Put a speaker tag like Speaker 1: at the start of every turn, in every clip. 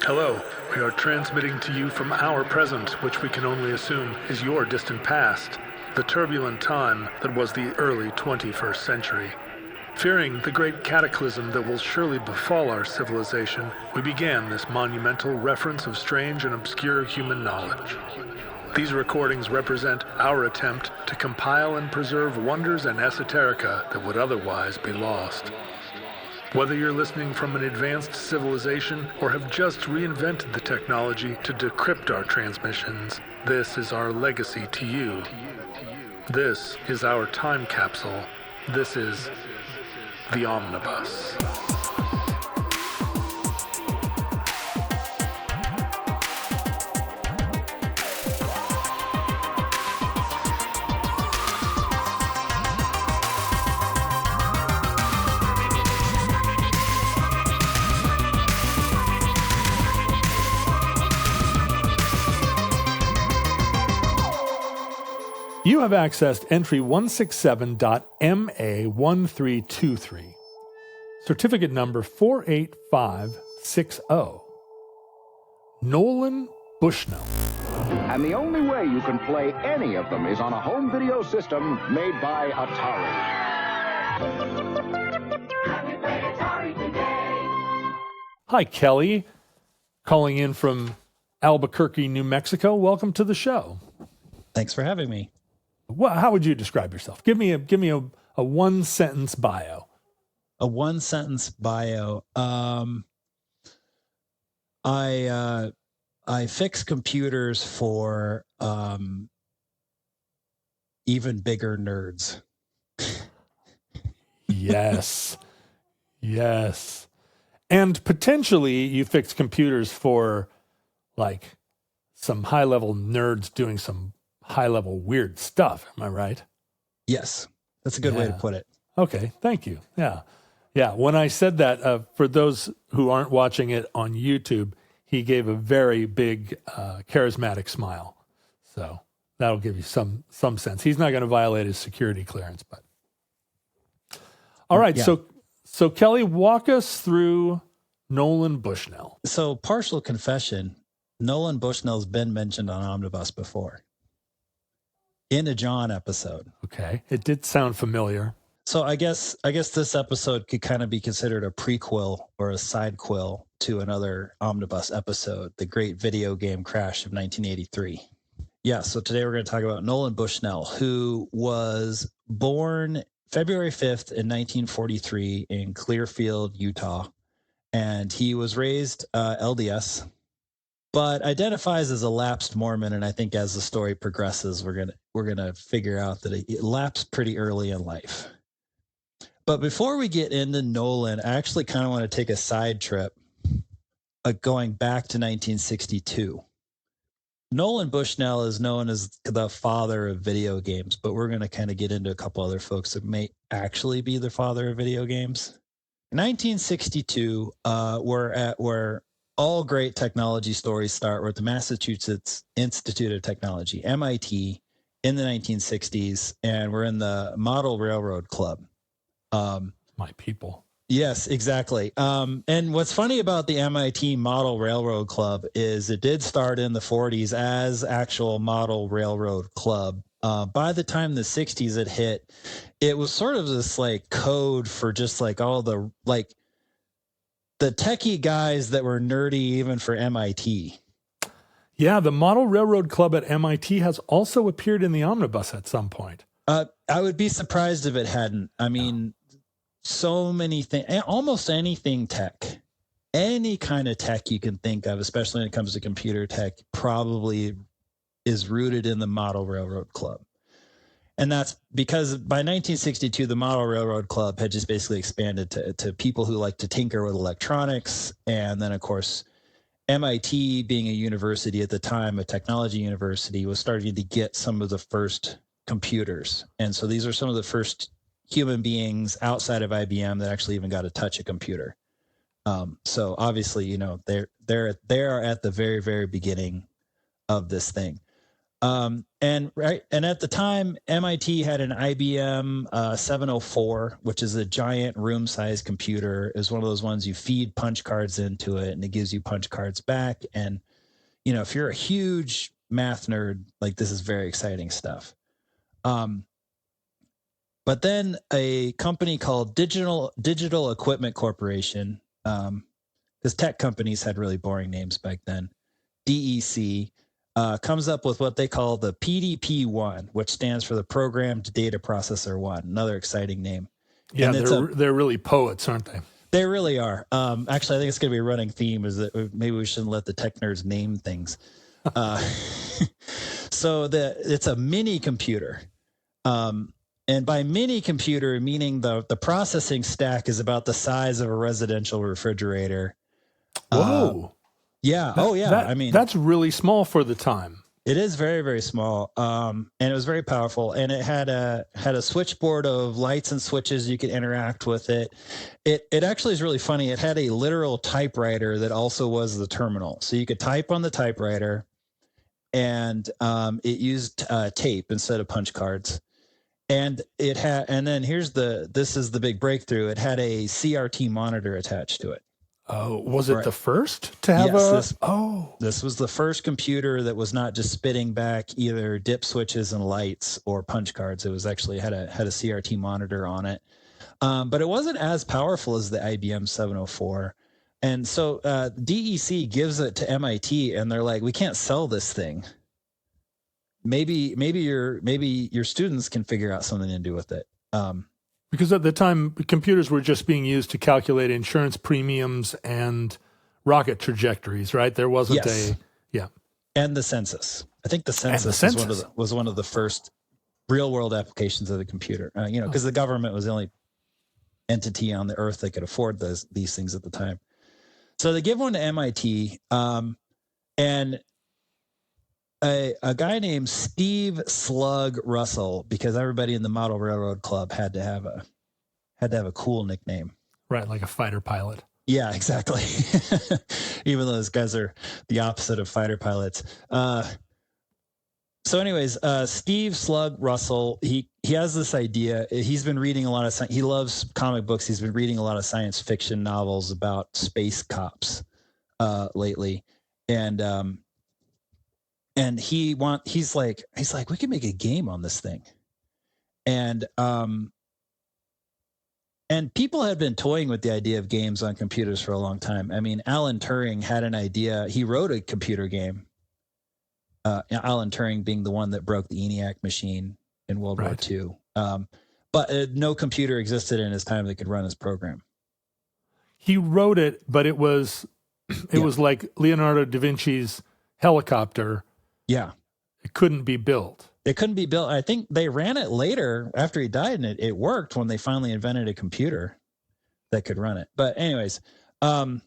Speaker 1: Hello, we are transmitting to you from our present, which we can only assume is your distant past, the turbulent time that was the early 21st century. Fearing the great cataclysm that will surely befall our civilization, we began this monumental reference of strange and obscure human knowledge. These recordings represent our attempt to compile and preserve wonders and esoterica that would otherwise be lost. Whether you're listening from an advanced civilization or have just reinvented the technology to decrypt our transmissions, this is our legacy to you. This is our time capsule. This is the Omnibus. You have accessed entry 167.MA1323, certificate number 48560. Nolan Bushnell.
Speaker 2: And the only way you can play any of them is on a home video system made by Atari.
Speaker 3: Have you played Atari today?
Speaker 1: Hi, Kelly. Calling in from Albuquerque, New Mexico. Welcome to the show.
Speaker 4: Thanks for having me.
Speaker 1: Well, how would you describe yourself? Give me a one-sentence bio.
Speaker 4: A one-sentence bio. I fix computers for even bigger nerds.
Speaker 1: Yes. Yes. And potentially you fix computers for like some high-level nerds doing some high-level weird stuff. Am I right?
Speaker 4: Yes. That's a good way to put it.
Speaker 1: Okay. Thank you. Yeah. Yeah. When I said that, for those who aren't watching it on YouTube, he gave a very big, charismatic smile. So that'll give you some sense. He's not going to violate his security clearance, but. All right.
Speaker 4: Yeah.
Speaker 1: So Kelly, walk us through Nolan Bushnell.
Speaker 4: So partial confession, Nolan Bushnell's been mentioned on Omnibus before. In a John episode.
Speaker 1: Okay. It did sound familiar.
Speaker 4: So I guess this episode could kind of be considered a prequel or a sidequel to another Omnibus episode, The Great Video Game Crash of 1983. Yeah, so today we're going to talk about Nolan Bushnell, who was born February 5th in 1943 in Clearfield, Utah. And he was raised LDS, but identifies as a lapsed Mormon. And I think as the story progresses, we're gonna figure out that it lapsed pretty early in life. But before we get into Nolan, I actually kind of want to take a side trip, going back to 1962. Nolan Bushnell is known as the father of video games, but we're going to kind of get into a couple other folks that may actually be the father of video games. In 1962, where all great technology stories start. We're at the Massachusetts Institute of Technology, MIT, in the 1960s, and we're in the Model Railroad Club.
Speaker 1: My people.
Speaker 4: Yes, exactly. And what's funny about the MIT Model Railroad Club is it did start in the 40s as actual Model Railroad Club. By the time the 60s it hit, it was sort of this like code for just like all the like the techie guys that were nerdy even for MIT.
Speaker 1: Yeah, the Model Railroad Club at MIT has also appeared in the Omnibus at some point.
Speaker 4: I would be surprised if it hadn't. I mean, so many things, almost anything tech, any kind of tech you can think of, especially when it comes to computer tech, probably is rooted in the Model Railroad Club. And that's because by 1962, the Model Railroad Club had just basically expanded to people who like to tinker with electronics. And then, of course, MIT, being a university at the time, a technology university, was starting to get some of the first computers. And so these are some of the first human beings outside of IBM that actually even got to touch a computer. So obviously, you know, they're at the very, very beginning of this thing. And at the time, MIT had an IBM 704, which is a giant room-sized computer. It was one of those ones you feed punch cards into it, and it gives you punch cards back. And if you're a huge math nerd, like, this is very exciting stuff. But then a company called Digital Equipment Corporation, because tech companies had really boring names back then, DEC, comes up with what they call the PDP-1, which stands for the Programmed Data Processor 1, another exciting name.
Speaker 1: Yeah, they're really poets, aren't they?
Speaker 4: They really are. Actually, I think it's going to be a running theme is that maybe we shouldn't let the tech nerds name things. So it's a mini computer. And by mini computer, meaning the processing stack is about the size of a residential refrigerator.
Speaker 1: Whoa.
Speaker 4: Yeah. I mean,
Speaker 1: that's really small for the time.
Speaker 4: It is very, very small. And it was very powerful. And it had a switchboard of lights and switches. You could interact with it. It actually is really funny. It had a literal typewriter that also was the terminal. So you could type on the typewriter, and it used tape instead of punch cards. And then this is the big breakthrough. It had a CRT monitor attached to it.
Speaker 1: Oh, was it the first to have
Speaker 4: This was the first computer that was not just spitting back either dip switches and lights or punch cards. It was actually had a CRT monitor on it. But it wasn't as powerful as the IBM 704. And so DEC gives it to MIT, and they're like, we can't sell this thing. Maybe your students can figure out something to do with it.
Speaker 1: Because at the time, computers were just being used to calculate insurance premiums and rocket trajectories, right? There wasn't
Speaker 4: and the census. I think the census was one of the first real world applications of the computer. Because the government was the only entity on the earth that could afford these things at the time. So they give one to MIT, and a guy named Steve Slug Russell, because everybody in the Model Railroad Club had to have a cool nickname,
Speaker 1: right? Like a fighter pilot.
Speaker 4: Yeah, exactly. Even though those guys are the opposite of fighter pilots. So anyways, Steve Slug Russell, he has this idea. He's been reading a lot of he loves comic books. He's been reading a lot of science fiction novels about space cops lately. And he's like, we can make a game on this thing. And people had been toying with the idea of games on computers for a long time. I mean, Alan Turing had an idea. He wrote a computer game. Alan Turing being the one that broke the ENIAC machine in World War II. But no computer existed in his time that could run his program.
Speaker 1: He wrote it, but it was like Leonardo da Vinci's helicopter.
Speaker 4: Yeah.
Speaker 1: It couldn't be built.
Speaker 4: It couldn't be built. I think they ran it later after he died, and it worked when they finally invented a computer that could run it. But anyways, but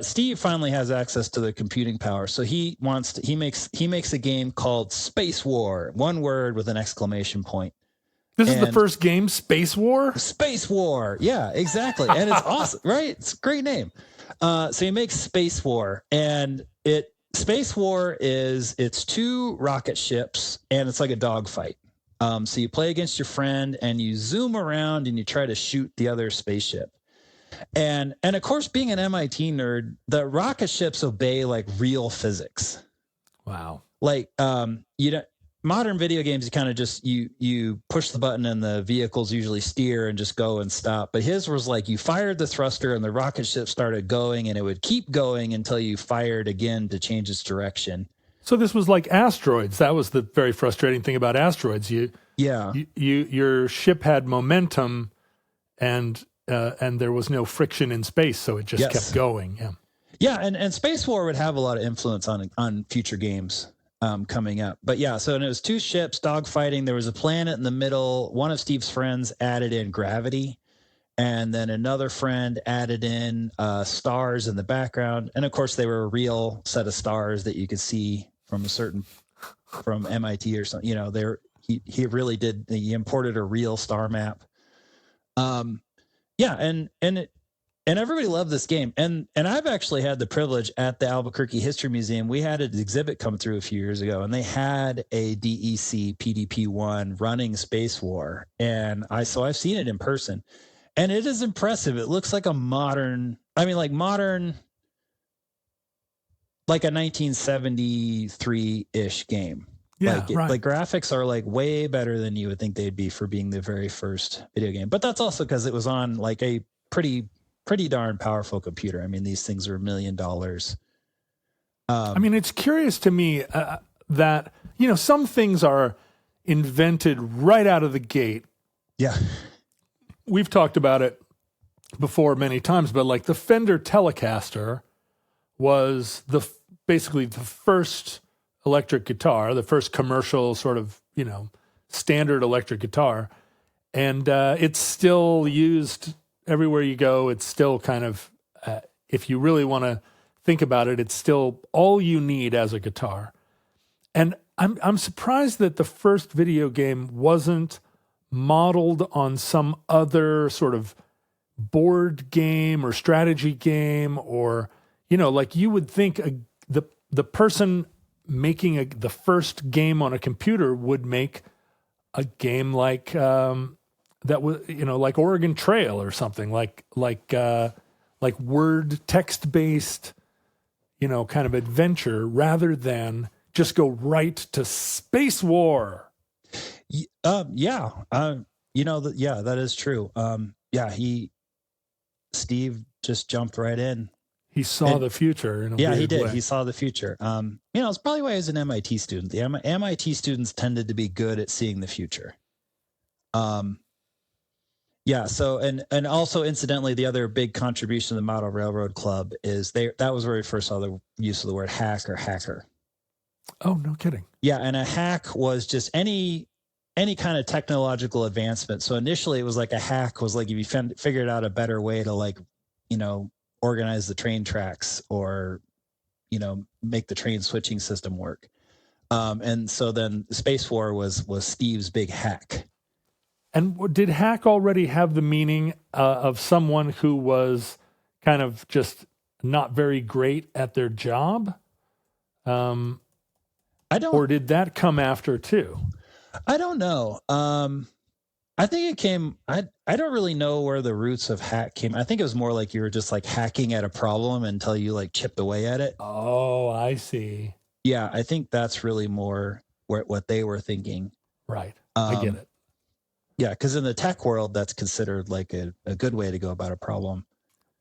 Speaker 4: Steve finally has access to the computing power. So he makes a game called Space War, one word with an exclamation point.
Speaker 1: This is the first game, Space War?
Speaker 4: Space War. Yeah, exactly. And it's awesome, right? It's a great name. So he makes Space War, and Space War it's two rocket ships, and it's like a dogfight. So you play against your friend, and you zoom around, and you try to shoot the other spaceship. And of course, being an MIT nerd, the rocket ships obey like real physics.
Speaker 1: Wow.
Speaker 4: Like modern video games, you kind of just you push the button and the vehicles usually steer and just go and stop. But his was like you fired the thruster and the rocket ship started going, and it would keep going until you fired again to change its direction.
Speaker 1: So this was like asteroids. That was the very frustrating thing about asteroids. Your ship had momentum, and there was no friction in space, so it just kept going.
Speaker 4: Yeah, and Space War would have a lot of influence on future games coming up. But yeah, so it was two ships dogfighting. There was a planet in the middle. One of Steve's friends added in gravity, and then another friend added in stars in the background. And of course, they were a real set of stars that you could see from MIT or something. He really did. He imported a real star map. And And everybody loved this game. And I've actually had the privilege at the Albuquerque History Museum. We had an exhibit come through a few years ago, and they had a DEC PDP-1 running Space War. And I've seen it in person. And it is impressive. It looks like a modern, like a 1973-ish game.
Speaker 5: Yeah, right.
Speaker 4: Like graphics are like way better than you would think they'd be for being the very first video game. But that's also because it was on like a pretty darn powerful computer. I mean, these things are $1 million.
Speaker 5: I mean, it's curious to me that, some things are invented right out of the gate.
Speaker 4: Yeah.
Speaker 5: We've talked about it before many times, but like the Fender Telecaster was basically the first electric guitar, the first commercial sort of, standard electric guitar. And it's still used everywhere you go. It's still kind of, if you really want to think about it, it's still all you need as a guitar. And I'm surprised that the first video game wasn't modeled on some other sort of board game or strategy game, or, like you would think the person making the first game on a computer would make a game like that was, like Oregon Trail or something, like word text-based, kind of adventure, rather than just go right to Space War.
Speaker 4: Yeah. That is true. Steve just jumped right in.
Speaker 5: He saw the future in a weird
Speaker 4: did.
Speaker 5: way.
Speaker 4: He saw the future. It's probably why he was an MIT student. The MIT students tended to be good at seeing the future. So, and also incidentally, the other big contribution to the Model Railroad Club is that was where we first saw the use of the word hack or hacker.
Speaker 5: Oh, no kidding. Yeah.
Speaker 4: And a hack was just any kind of technological advancement. So initially it was like a hack was like if you figured out a better way to organize the train tracks or, make the train switching system work. And so then Space War was Steve's big hack.
Speaker 5: And did hack already have the meaning of someone who was kind of just not very great at their job? Or did that come after too?
Speaker 4: I don't know. I think it came, I don't really know where the roots of hack came. I think it was more like you were just like hacking at a problem until you like chipped away at it.
Speaker 5: Oh, I see.
Speaker 4: Yeah, I think that's really more what they were thinking.
Speaker 5: Right. I get it.
Speaker 4: Yeah, because in the tech world, that's considered like a good way to go about a problem.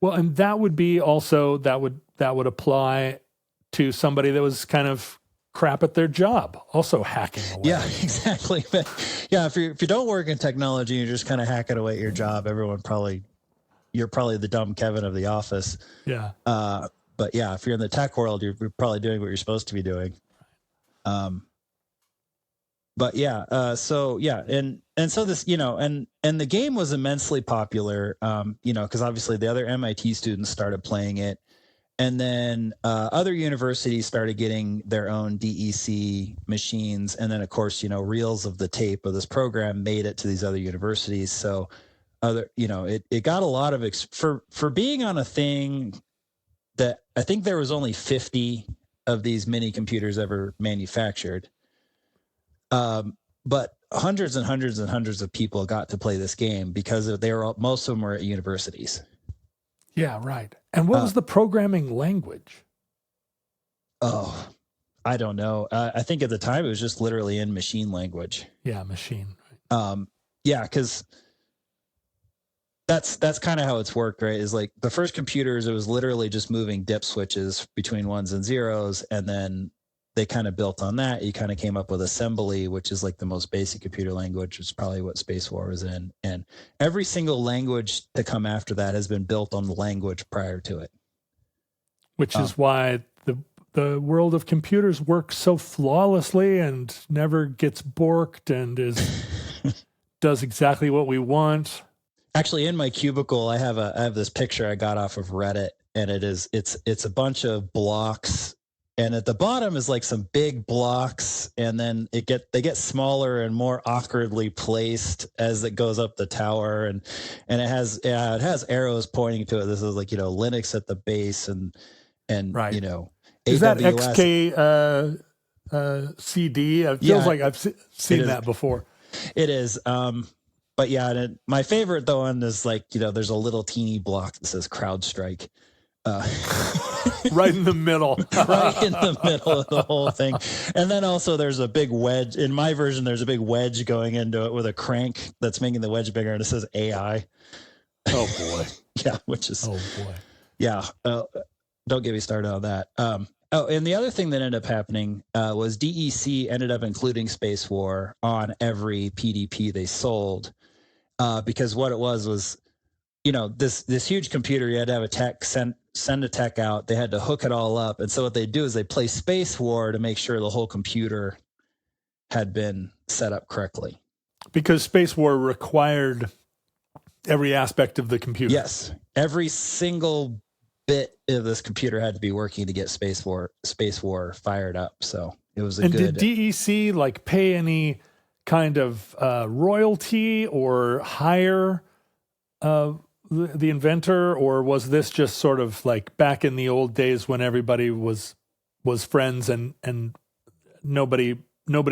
Speaker 5: Well, and that would be also, that would apply to somebody that was kind of crap at their job, also hacking away.
Speaker 4: Yeah, exactly. But yeah, if you don't work in technology, you're just kind of hacking away at your job. You're probably the dumb Kevin of the office. Yeah. But yeah, if you're in the tech world, you're probably doing what you're supposed to be doing. But yeah, so yeah, and so this, and the game was immensely popular, because obviously the other MIT students started playing it. And then other universities started getting their own DEC machines. And then, of course, reels of the tape of this program made it to these other universities. So, it got a lot of for being on a thing that I think there was only 50 of these mini computers ever manufactured. But hundreds and hundreds and hundreds of people got to play this game because most of them were at universities.
Speaker 5: Yeah, right. And what was the programming language?
Speaker 4: Oh, I don't know. I think at the time it was just literally in machine language.
Speaker 5: Yeah, machine.
Speaker 4: Yeah, because that's kind of how it's worked, right? Is like the first computers, it was literally just moving dip switches between ones and zeros, and then they kind of built on that. You kind of came up with assembly, which is like the most basic computer language, which is probably what Space War was in. And every single language to come after that has been built on the language prior to it.
Speaker 5: Which is why the world of computers works so flawlessly and never gets borked and does exactly what we want.
Speaker 4: Actually, in my cubicle, I have this picture I got off of Reddit, and it's a bunch of blocks and at the bottom is like some big blocks, and then they get smaller and more awkwardly placed as it goes up the tower, and it has arrows pointing to it. This is like, you know, Linux at the base, and
Speaker 5: Right.
Speaker 4: you know,
Speaker 5: Is that
Speaker 4: AWS.
Speaker 5: XK CD? It feels like I've seen that before.
Speaker 4: It is. But yeah, and my favorite though one is like, you know, there's a little teeny block that says CrowdStrike.
Speaker 5: Right in the middle.
Speaker 4: Right in the middle of the whole thing. And then also there's a big wedge. In my version, there's a big wedge going into it with a crank that's making the wedge bigger, and it says AI.
Speaker 5: Oh boy.
Speaker 4: Yeah, which is,
Speaker 5: oh boy.
Speaker 4: Yeah. Don't get me started on that. And the other thing that ended up happening was DEC ended up including Space War on every PDP they sold, because what it was, you know, this huge computer, you had to have a tech send a tech out. They had to hook it all up. And so what they do is they play Space War to make sure the whole computer had been set up correctly.
Speaker 5: Because Space War required every aspect of the computer.
Speaker 4: Yes. Every single bit of this computer had to be working to get Space War fired up. So it was a good.
Speaker 5: And did DEC like pay any kind of royalty or hire the inventor, or was this just sort of like back in the old days when everybody was friends and nobody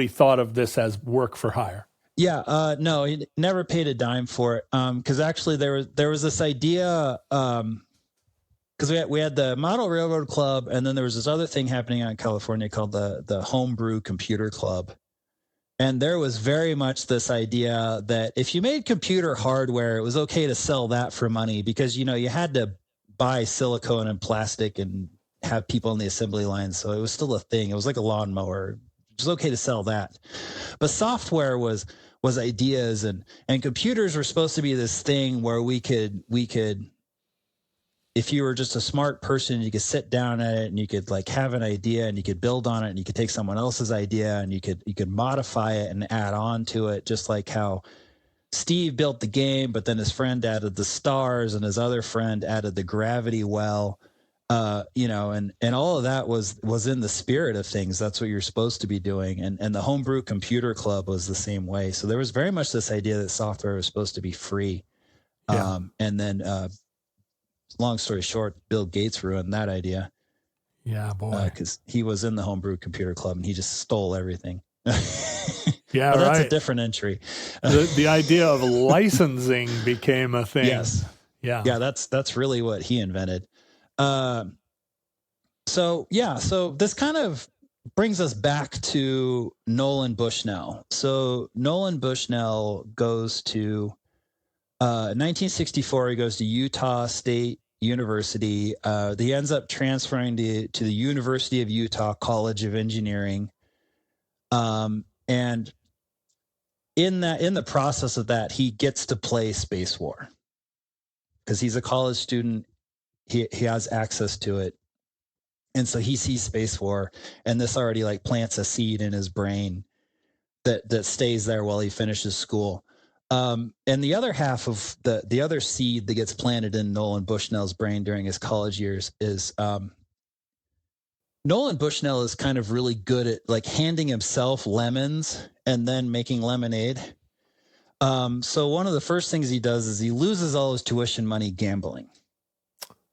Speaker 5: thought of this as work for hire?
Speaker 4: Yeah, no, he never paid a dime for it. Because actually there was this idea. Because we had the Model Railroad Club, and then there was this other thing happening out in California called the Homebrew Computer Club. And there was very much this idea that if you made computer hardware, it was okay to sell that for money, because, you know, you had to buy silicone and plastic and have people on the assembly line. So it was still a thing. It was like a lawnmower. It was okay to sell that. But software was ideas, and computers were supposed to be this thing where we could, if you were just a smart person, you could sit down at it and you could like have an idea and you could build on it, and you could take someone else's idea and you could modify it and add on to it, just like how Steve built the game, but then his friend added the stars and his other friend added the gravity well, you know, and all of that was in the spirit of things. That's what you're supposed to be doing. And the Homebrew Computer Club was the same way. So there was very much this idea that software was supposed to be free.
Speaker 5: Yeah.
Speaker 4: And then, long story short, Bill Gates ruined that idea.
Speaker 5: Yeah, boy.
Speaker 4: Because he was in the Homebrew Computer Club and he just stole everything.
Speaker 5: Yeah,
Speaker 4: but that's
Speaker 5: right.
Speaker 4: a different entry.
Speaker 5: The idea of licensing became a thing.
Speaker 4: Yes.
Speaker 5: Yeah.
Speaker 4: Yeah, that's really what he invented. So this kind of brings us back to Nolan Bushnell. So Nolan Bushnell goes to 1964. He goes to Utah State University. He ends up transferring to the University of Utah College of Engineering. And in the process of that, he gets to play Space War because he's a college student. He has access to it. And so he sees Space War, and this already like plants a seed in his brain that stays there while he finishes school. And the other half of the other seed that gets planted in Nolan Bushnell's brain during his college years is Nolan Bushnell is kind of really good at like handing himself lemons and then making lemonade. So one of the first things he does is he loses all his tuition money gambling.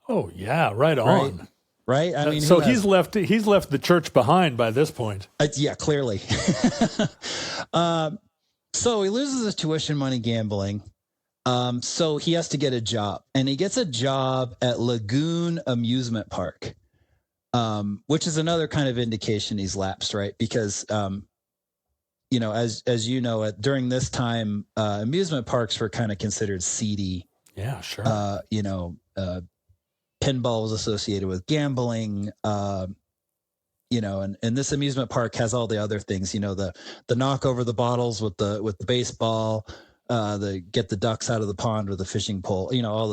Speaker 5: Oh yeah, right on.
Speaker 4: Right? I mean,
Speaker 5: so he's left the church behind by this point.
Speaker 4: Yeah, clearly. So he loses his tuition money gambling. So he has to get a job, and he gets a job at Lagoon Amusement Park, which is another kind of indication he's lapsed, right? Because, you know, as you know, during this time, amusement parks were kind of considered seedy.
Speaker 5: Yeah, sure.
Speaker 4: You know, pinball was associated with gambling. You know, and this amusement park has all the other things, you know, the knock over the bottles with the baseball, the get the ducks out of the pond with a fishing pole, you know, all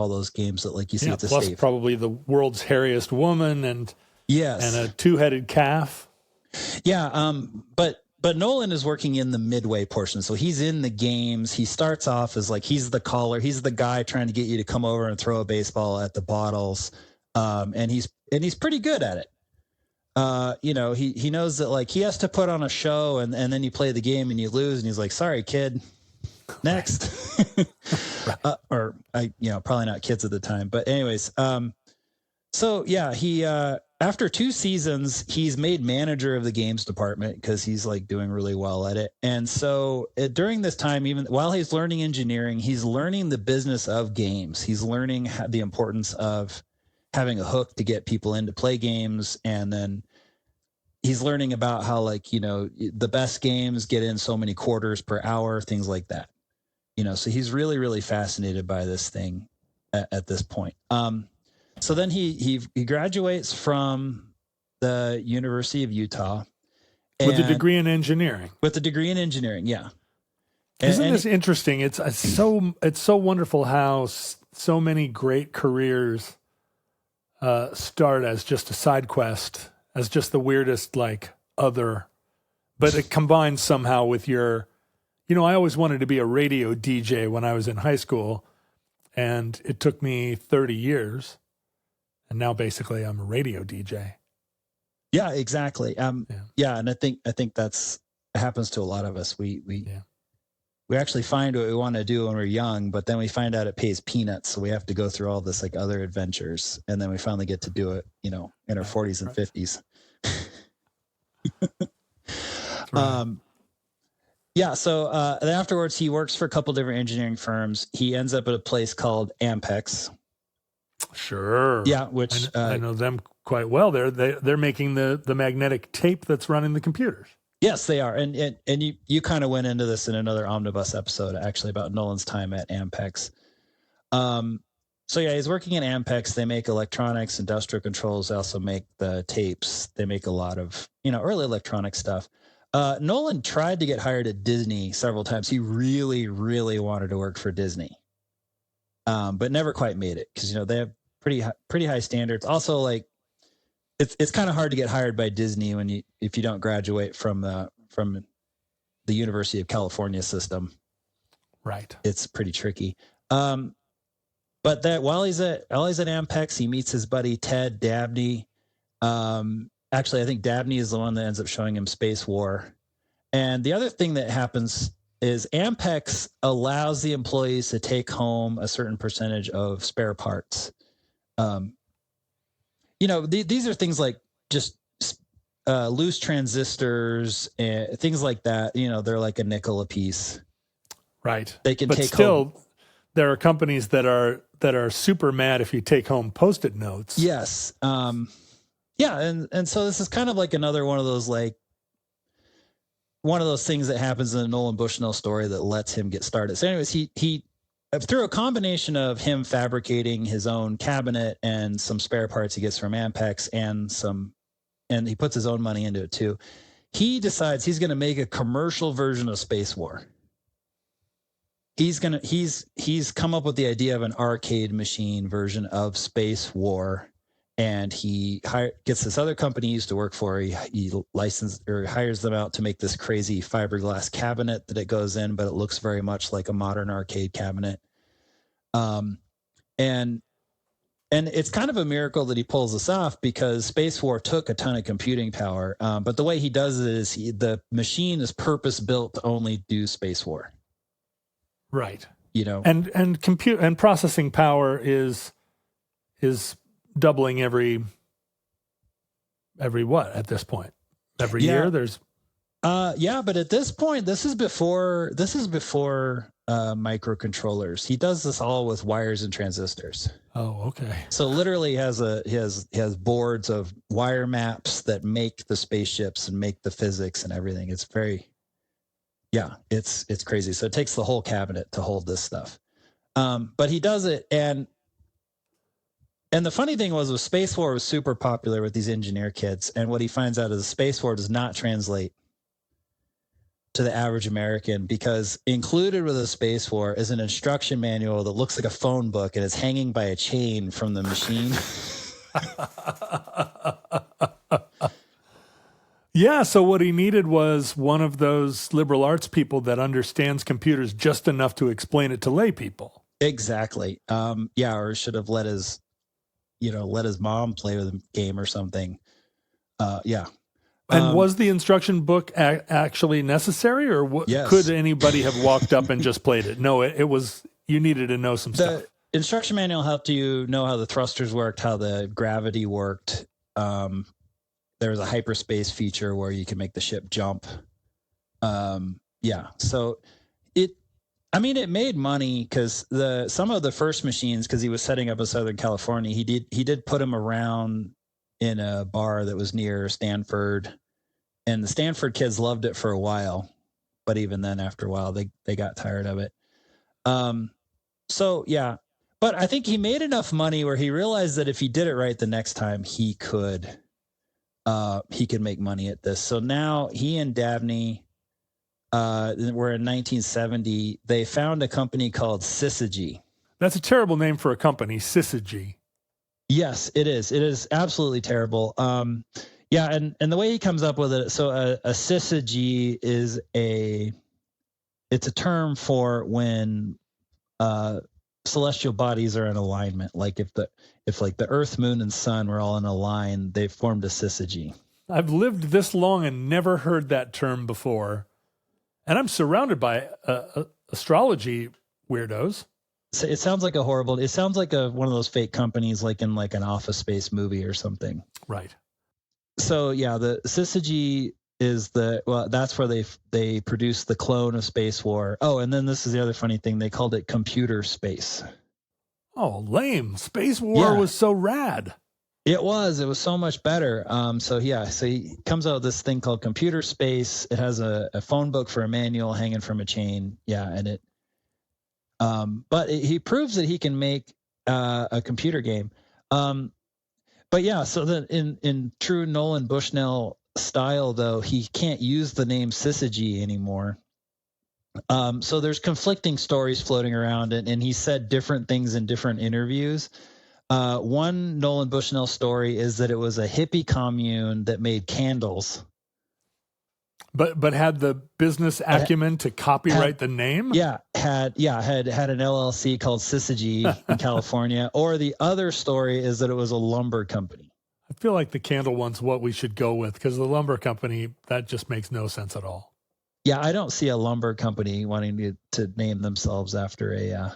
Speaker 4: those games that like you see at the
Speaker 5: plus
Speaker 4: state.
Speaker 5: Probably the world's hairiest woman and a two-headed calf.
Speaker 4: Yeah, but Nolan is working in the midway portion, so he's in the games. He starts off as like he's the caller, he's the guy trying to get you to come over and throw a baseball at the bottles, and he's pretty good at it. he knows that like he has to put on a show and then you play the game and you lose and he's like, sorry, kid, next. Or probably not kids at the time, but anyways. So yeah, he, after 2 seasons, he's made manager of the games department because he's like doing really well at it. And so during this time, even while he's learning engineering, he's learning the business of games. He's learning the importance of having a hook to get people in to play games. And then he's learning about how the best games get in so many quarters per hour, things like that. So he's really, really fascinated by this thing at this point. So then he graduates from the University of Utah
Speaker 5: with a degree in engineering.
Speaker 4: With a degree in engineering, yeah.
Speaker 5: Isn't this interesting? It's so wonderful how so many great careers start as just a side quest, as just the weirdest other, but it combines somehow with your. I always wanted to be a radio DJ when I was in high school, and it took me 30 years. And now basically I'm a radio DJ.
Speaker 4: Yeah, exactly. Yeah. And I think that's happens to a lot of us. We actually find what we want to do when we're young, but then we find out it pays peanuts. So we have to go through all this other adventures. And then we finally get to do it, in our 40s and 50s. Right. Yeah. So then afterwards, he works for a couple different engineering firms. He ends up at a place called Ampex.
Speaker 5: Sure.
Speaker 4: Yeah, which
Speaker 5: I know them quite well. They're making the magnetic tape that's running the computers.
Speaker 4: Yes, they are. And you kind of went into this in another Omnibus episode, actually, about Nolan's time at Ampex. So yeah, he's working at Ampex. They make electronics, industrial controls. They also make the tapes. They make a lot of early electronic stuff. Nolan tried to get hired at Disney several times. He really, really wanted to work for Disney. But never quite made it because they have pretty high standards. Also, it's kind of hard to get hired by Disney if you don't graduate from the University of California system. Right, it's pretty tricky. But while he's at Ampex, he meets his buddy Ted Dabney. Actually, I think Dabney is the one that ends up showing him Space War. And the other thing that happens is Ampex allows the employees to take home a certain percentage of spare parts. These are things like just loose transistors and things like that. They're like a nickel a piece. Right. They can take home.
Speaker 5: There are companies that are super mad if you take home Post-it notes.
Speaker 4: Yes. Yeah. And so this is kind of like another one of those things that happens in the Nolan Bushnell story that lets him get started. So anyways, he through a combination of him fabricating his own cabinet and some spare parts he gets from Ampex and he puts his own money into it too, he decides he's going to make a commercial version of Space War. He's come up with the idea of an arcade machine version of Space War. And he gets this other company he used to work for. He licensed or hires them out to make this crazy fiberglass cabinet that it goes in, but it looks very much like a modern arcade cabinet. And it's kind of a miracle that he pulls this off because Space War took a ton of computing power. But the way he does it is the machine is purpose built to only do Space War.
Speaker 5: Right. And compute and processing power is doubling every what at this point? Every year there's
Speaker 4: but at this point this is before microcontrollers. He does this all with wires and transistors.
Speaker 5: Oh, okay.
Speaker 4: So literally he has boards of wire maps that make the spaceships and make the physics and everything. It's it's crazy. So it takes the whole cabinet to hold this stuff. But he does it and the funny thing was Space War was super popular with these engineer kids. And what he finds out is Space War does not translate to the average American because included with a Space War is an instruction manual that looks like a phone book and is hanging by a chain from the machine.
Speaker 5: Yeah, so what he needed was one of those liberal arts people that understands computers just enough to explain it to lay people.
Speaker 4: Exactly. Or should have let his mom play with a game or something. Yeah.
Speaker 5: And was the instruction book actually necessary, or
Speaker 4: yes.
Speaker 5: could anybody have walked up and just played it? No, it was, you needed to know some stuff.
Speaker 4: The instruction manual helped you know how the thrusters worked, how the gravity worked. There was a hyperspace feature where you could make the ship jump. Yeah. So it made money because some of the first machines, because he was setting up in Southern California, he did put them around in a bar that was near Stanford. And the Stanford kids loved it for a while, but even then, after a while, they got tired of it. So yeah, but I think he made enough money where he realized that if he did it right the next time, he could make money at this. So now he and Dabney were in 1970. They found a company called Syzygy.
Speaker 5: That's a terrible name for a company, Syzygy.
Speaker 4: Yes, it is. It is absolutely terrible. Yeah, and the way he comes up with it, so a syzygy is it's a term for when celestial bodies are in alignment. Like if like the Earth, Moon, and Sun were all in a line, they formed a syzygy.
Speaker 5: I've lived this long and never heard that term before, and I'm surrounded by astrology weirdos.
Speaker 4: So it sounds like it sounds like one of those fake companies, like in like an Office Space movie or something.
Speaker 5: Right.
Speaker 4: So yeah, the syzygy is that's where they produced the clone of Space War. Oh, and then this is the other funny thing. They called it computer space.
Speaker 5: Oh, lame. Space War was so rad.
Speaker 4: It was so much better. So he comes out with this thing called computer space. It has a phone book for a manual hanging from a chain. Yeah. And he proves that he can make a computer game. But yeah, so then in true Nolan Bushnell style, though, he can't use the name syzygy anymore. So there's conflicting stories floating around, and he said different things in different interviews. One Nolan Bushnell story is that it was a hippie commune that made candles.
Speaker 5: But had the business acumen to copyright the name?
Speaker 4: Yeah, had an LLC called Syzygy in California. Or the other story is that it was a lumber company.
Speaker 5: I feel like the candle one's what we should go with, because the lumber company, that just makes no sense at all.
Speaker 4: Yeah, I don't see a lumber company wanting to name themselves after a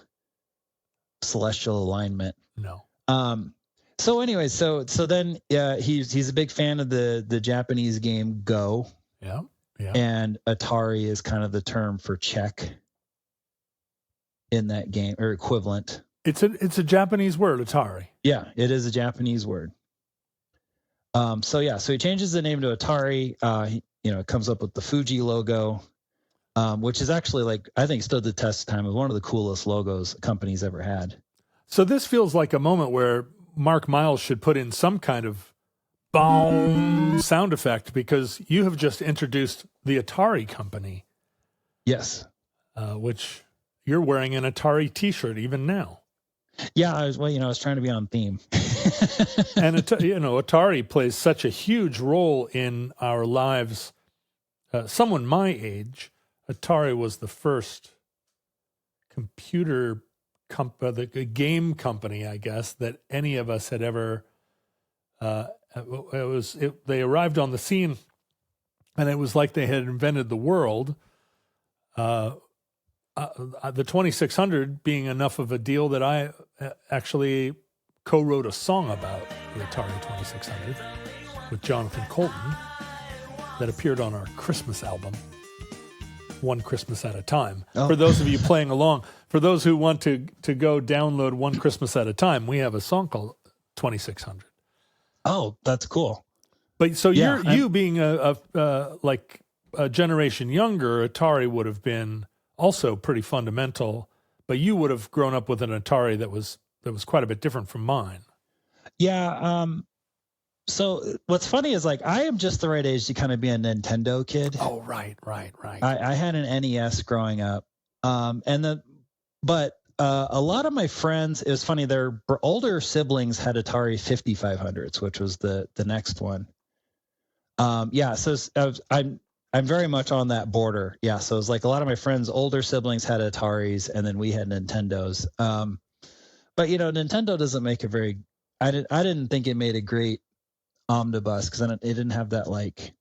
Speaker 4: celestial alignment.
Speaker 5: No.
Speaker 4: So anyway, so then he's a big fan of the Japanese game Go.
Speaker 5: Yeah. Yeah.
Speaker 4: And Atari is kind of the term for check in that game, or equivalent.
Speaker 5: It's a Japanese word, Atari.
Speaker 4: Yeah, it is a Japanese word. So he changes the name to Atari. It comes up with the Fuji logo, which is actually, like, I think stood the test of time. It was one of the coolest logos a company's ever had.
Speaker 5: So this feels like a moment where Mark Miles should put in some kind of boom sound effect, because you have just introduced the Atari company.
Speaker 4: Yes.
Speaker 5: Which you're wearing an Atari t-shirt even now.
Speaker 4: Yeah, I was trying to be on theme.
Speaker 5: And Atari plays such a huge role in our lives. Someone my age, Atari was the first computer the game company, I guess, that any of us had ever they arrived on the scene, and it was like they had invented the world. The 2600 being enough of a deal that I actually co-wrote a song about the Atari 2600 with Jonathan Colton that appeared on our Christmas album, One Christmas at a Time. Oh. For those of you playing along, for those who want to go download One Christmas at a Time, we have a song called 2600.
Speaker 4: Oh, that's cool.
Speaker 5: But so you being a generation younger, Atari would have been also pretty fundamental, but you would have grown up with an Atari that was quite a bit different from mine.
Speaker 4: Yeah. So what's funny is, like, I am just the right age to kind of be a Nintendo kid.
Speaker 5: Oh, right.
Speaker 4: I had an NES growing up. But a lot of my friends, it was funny, their older siblings had Atari 5500s, which was the next one. So I'm very much on that border. Yeah, so it was like a lot of my friends' older siblings had Ataris, and then we had Nintendos. But Nintendo doesn't make a very. I didn't think it made a great omnibus, because then it didn't have that like.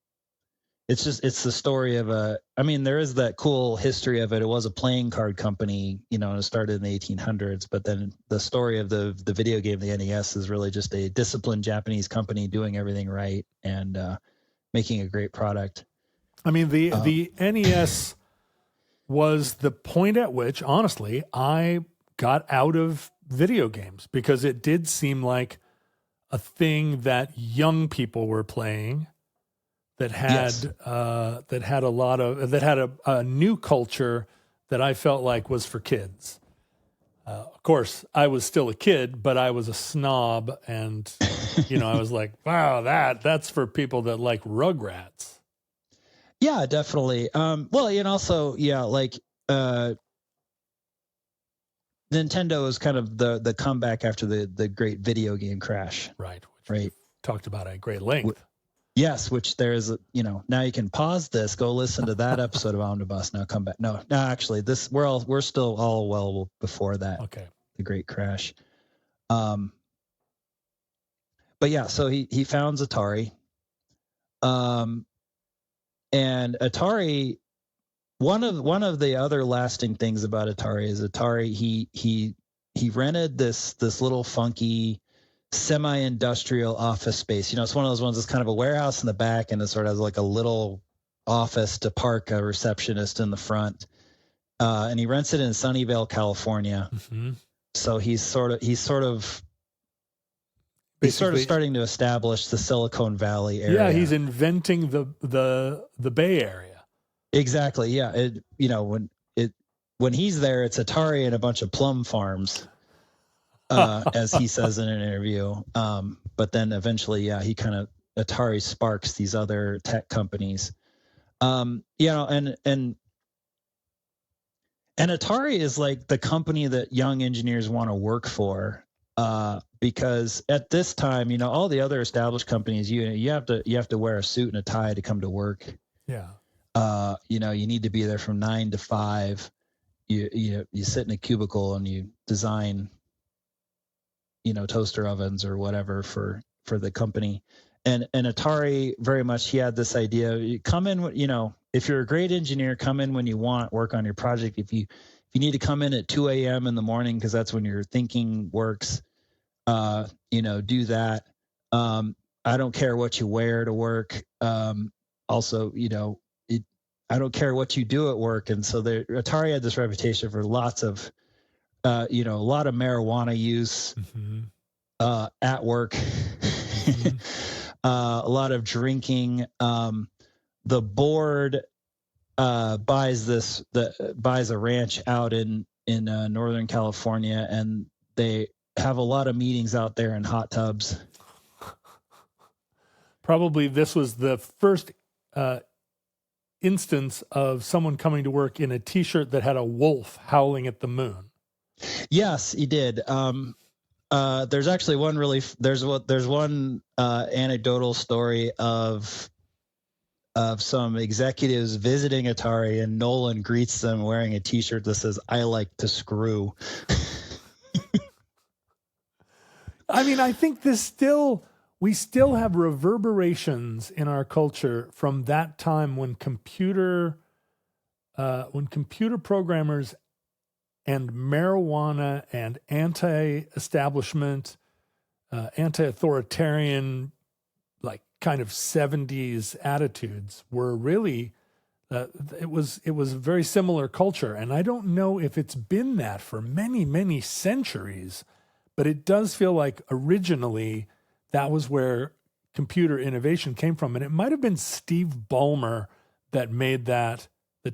Speaker 4: It's the story of there is that cool history of it. It was a playing card company, and it started in the 1800s. But then the story of the video game, the NES, is really just a disciplined Japanese company doing everything right and making a great product.
Speaker 5: I mean, the NES was the point at which, honestly, I got out of video games, because it did seem like a thing that young people were playing. That had a new culture that I felt like was for kids. Of course, I was still a kid, but I was a snob, and I was like, "Wow, that's for people that like Rugrats."
Speaker 4: Yeah, definitely. Well, and also, like Nintendo is kind of the comeback after the great video game crash,
Speaker 5: right? Which we've talked about at great length.
Speaker 4: Yes, which there's, now you can pause this, go listen to that episode of Omnibus. Now come back. No, actually, we're still all well before that.
Speaker 5: Okay,
Speaker 4: the great crash. But yeah, so he founds Atari. And Atari, one of the other lasting things about Atari is he rented this little funky semi-industrial office space. It's one of those ones that's kind of a warehouse in the back, and it sort of has like a little office to park a receptionist in the front. And he rents it in Sunnyvale, California.
Speaker 5: Mm-hmm.
Speaker 4: So he's sort of starting to establish the Silicon Valley area.
Speaker 5: Yeah, he's inventing the Bay Area.
Speaker 4: Exactly. Yeah. When he's there, it's Atari and a bunch of plum farms. As he says in an interview. But then eventually, Atari sparks these other tech companies. And Atari is like the company that young engineers want to work for, because at this time, all the other established companies, you have to wear a suit and a tie to come to work.
Speaker 5: Yeah.
Speaker 4: You need to be there from 9 to 5. You sit in a cubicle and you design toaster ovens or whatever for the company. And Atari, very much, he had this idea, you come in, if you're a great engineer, come in when you want, work on your project. If you need to come in at 2 a.m. in the morning, because that's when your thinking works, do that. I don't care what you wear to work. Also, I don't care what you do at work. And so Atari had this reputation for lots of a lot of marijuana use at work, a lot of drinking. The board buys a ranch out in Northern California, and they have a lot of meetings out there in hot tubs.
Speaker 5: Probably this was the first instance of someone coming to work in a T-shirt that had a wolf howling at the moon.
Speaker 4: Yes, he did. There's actually there's one anecdotal story of some executives visiting Atari, and Nolan greets them wearing a T-shirt that says, "I like to screw."
Speaker 5: I mean, I think we still have reverberations in our culture from that time when computer programmers and marijuana and anti-establishment, anti-authoritarian, like kind of 70s attitudes were really, it was a very similar culture. And I don't know if it's been that for many, many centuries, but it does feel like originally that was where computer innovation came from. And it might have been Steve Ballmer that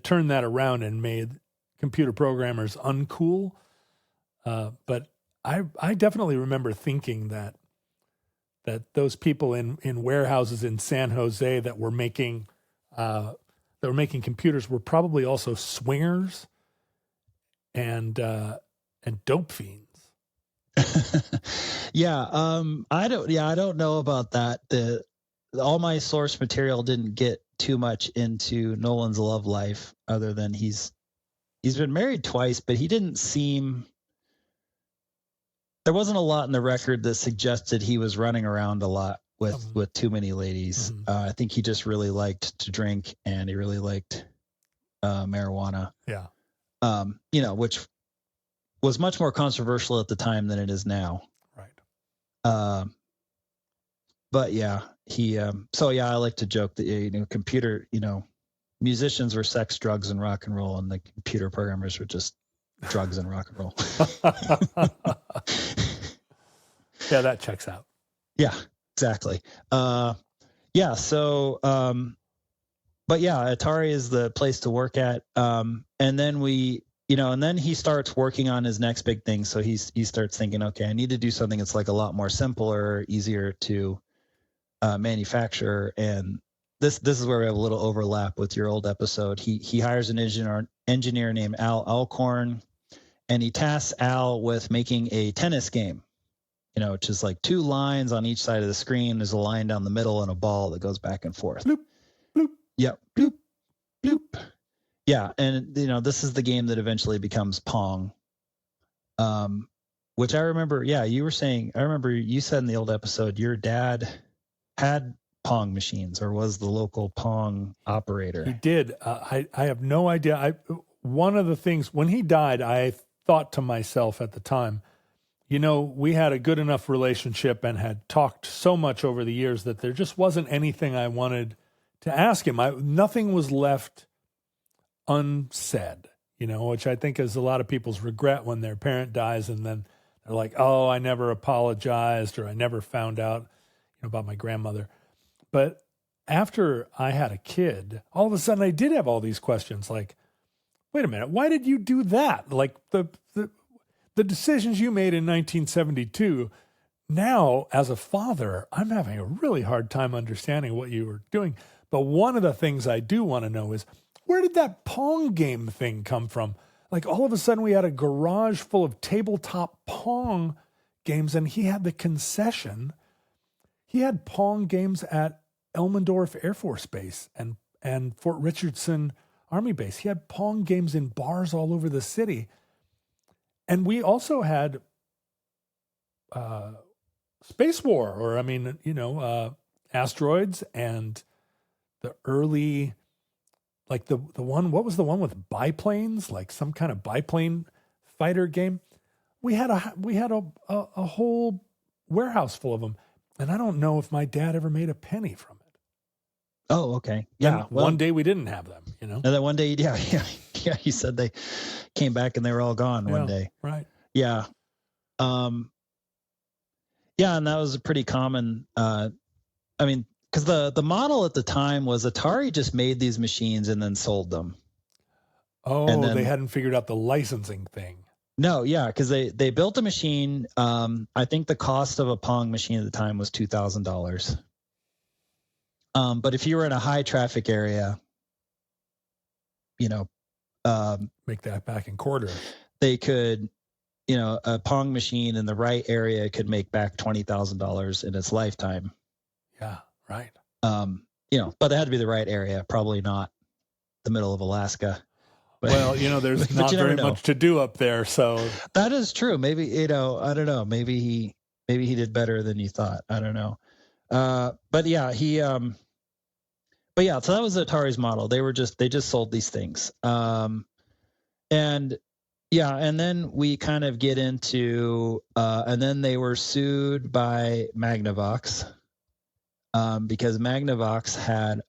Speaker 5: turned that around and made computer programmers uncool. But I definitely remember thinking that those people in warehouses in San Jose that were making computers were probably also swingers and dope fiends.
Speaker 4: I don't know about that. All my source material didn't get too much into Nolan's love life, other than he's been married twice, but there wasn't a lot in the record that suggested he was running around a lot. with too many ladies. I think he just really liked to drink, and he really liked marijuana.
Speaker 5: Yeah.
Speaker 4: Which was much more controversial at the time than it is now.
Speaker 5: Right.
Speaker 4: But yeah, he. So yeah, I like to joke that computer. Musicians were sex, drugs, and rock and roll, and the computer programmers were just drugs and rock and roll.
Speaker 5: Yeah, that checks out.
Speaker 4: Yeah, exactly. Yeah. So, but yeah, Atari is the place to work at. And then and then he starts working on his next big thing. So he starts thinking, okay, I need to do something that's like a lot more simpler, easier to manufacture. And this is where we have a little overlap with your old episode. He hires an engineer named Al Alcorn, and he tasks Al with making a tennis game. Which is like two lines on each side of the screen. There's a line down the middle and a ball that goes back and forth.
Speaker 5: Bloop, bloop.
Speaker 4: Yep. Bloop, bloop. Yeah. And, this is the game that eventually becomes Pong. Which I remember, you were saying, I remember you said in the old episode, your dad had Pong machines or was the local Pong operator.
Speaker 5: He did. I have no idea. One of the things, when he died, I thought to myself at the time, we had a good enough relationship and had talked so much over the years that there just wasn't anything I wanted to ask him. Nothing was left unsaid, which I think is a lot of people's regret when their parent dies and then they're like, oh, I never apologized or I never found out, about my grandmother. But after I had a kid, all of a sudden I did have all these questions like, wait a minute, why did you do that? Like the decisions you made in 1972, now as a father, I'm having a really hard time understanding what you were doing. But one of the things I do want to know is, where did that Pong game thing come from? Like all of a sudden we had a garage full of tabletop Pong games and he had the concession. He had Pong games at Elmendorf Air Force Base and Fort Richardson Army Base. He had Pong games in bars all over the city. And we also had Space War, or asteroids and the early, like the one, what was the one with biplanes, like some kind of biplane fighter game? We had a whole warehouse full of them, and I don't know if my dad ever made a penny from it.
Speaker 4: Oh, okay. Yeah.
Speaker 5: Well, one day we didn't have them,
Speaker 4: And then one day, yeah. He said they came back and they were all gone one day.
Speaker 5: Right.
Speaker 4: Yeah. Yeah. And that was a pretty common, because the model at the time was Atari just made these machines and then sold them.
Speaker 5: Oh, and then, they hadn't figured out the licensing thing.
Speaker 4: No. Yeah. Cause they built a machine. I think the cost of a Pong machine at the time was $2,000. But if you were in a high traffic area,
Speaker 5: make that back in quarters.
Speaker 4: They could, a Pong machine in the right area could make back $20,000 in its lifetime.
Speaker 5: Yeah, right.
Speaker 4: But it had to be the right area, probably not the middle of Alaska. But,
Speaker 5: well, there's not very much to do up there, so
Speaker 4: that is true. Maybe, I don't know. Maybe he did better than you thought. I don't know. But yeah, but yeah, so that was Atari's model. They just sold these things. And then we kind of get into, and then they were sued by Magnavox, because Magnavox had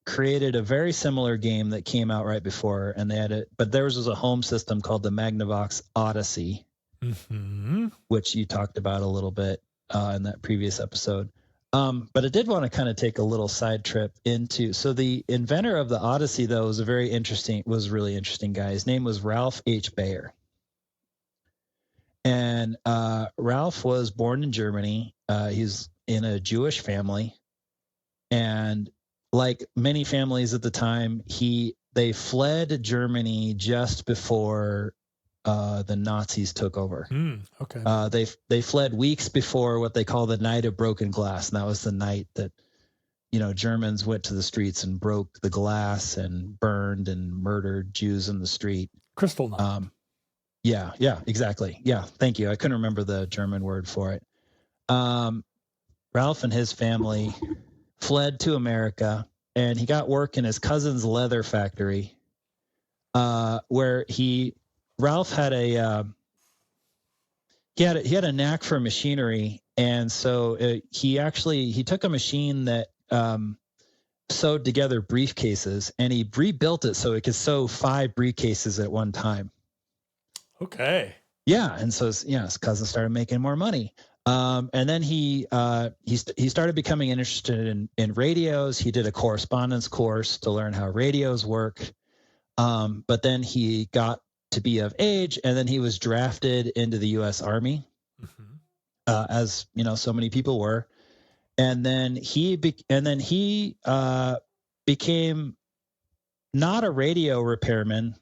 Speaker 4: created a very similar game that came out right before, and but theirs was a home system called the Magnavox Odyssey, which you talked about a little bit in that previous episode. But I did want to kind of take a little side trip into, so the inventor of the Odyssey, though, was really interesting guy. His name was Ralph H. Baer. And Ralph was born in Germany. He's in a Jewish family. And like many families at the time, they fled Germany just before the Nazis took over.
Speaker 5: Okay.
Speaker 4: They fled weeks before what they call the Night of Broken Glass, and that was the night that Germans went to the streets and broke the glass and burned and murdered Jews in the street.
Speaker 5: Crystal night.
Speaker 4: Yeah, exactly. Yeah, thank you. I couldn't remember the German word for it. Ralph and his family fled to America, and he got work in his cousin's leather factory, where Ralph had he had a knack for machinery, and so he took a machine that sewed together briefcases, and he rebuilt it so it could sew 5 briefcases at one time.
Speaker 5: Okay.
Speaker 4: Yeah, and so his cousin started making more money. And then he started becoming interested in radios. He did a correspondence course to learn how radios work. But then he got to be of age, and then he was drafted into the U.S. Army, as so many people were. And then he became not a radio repairman,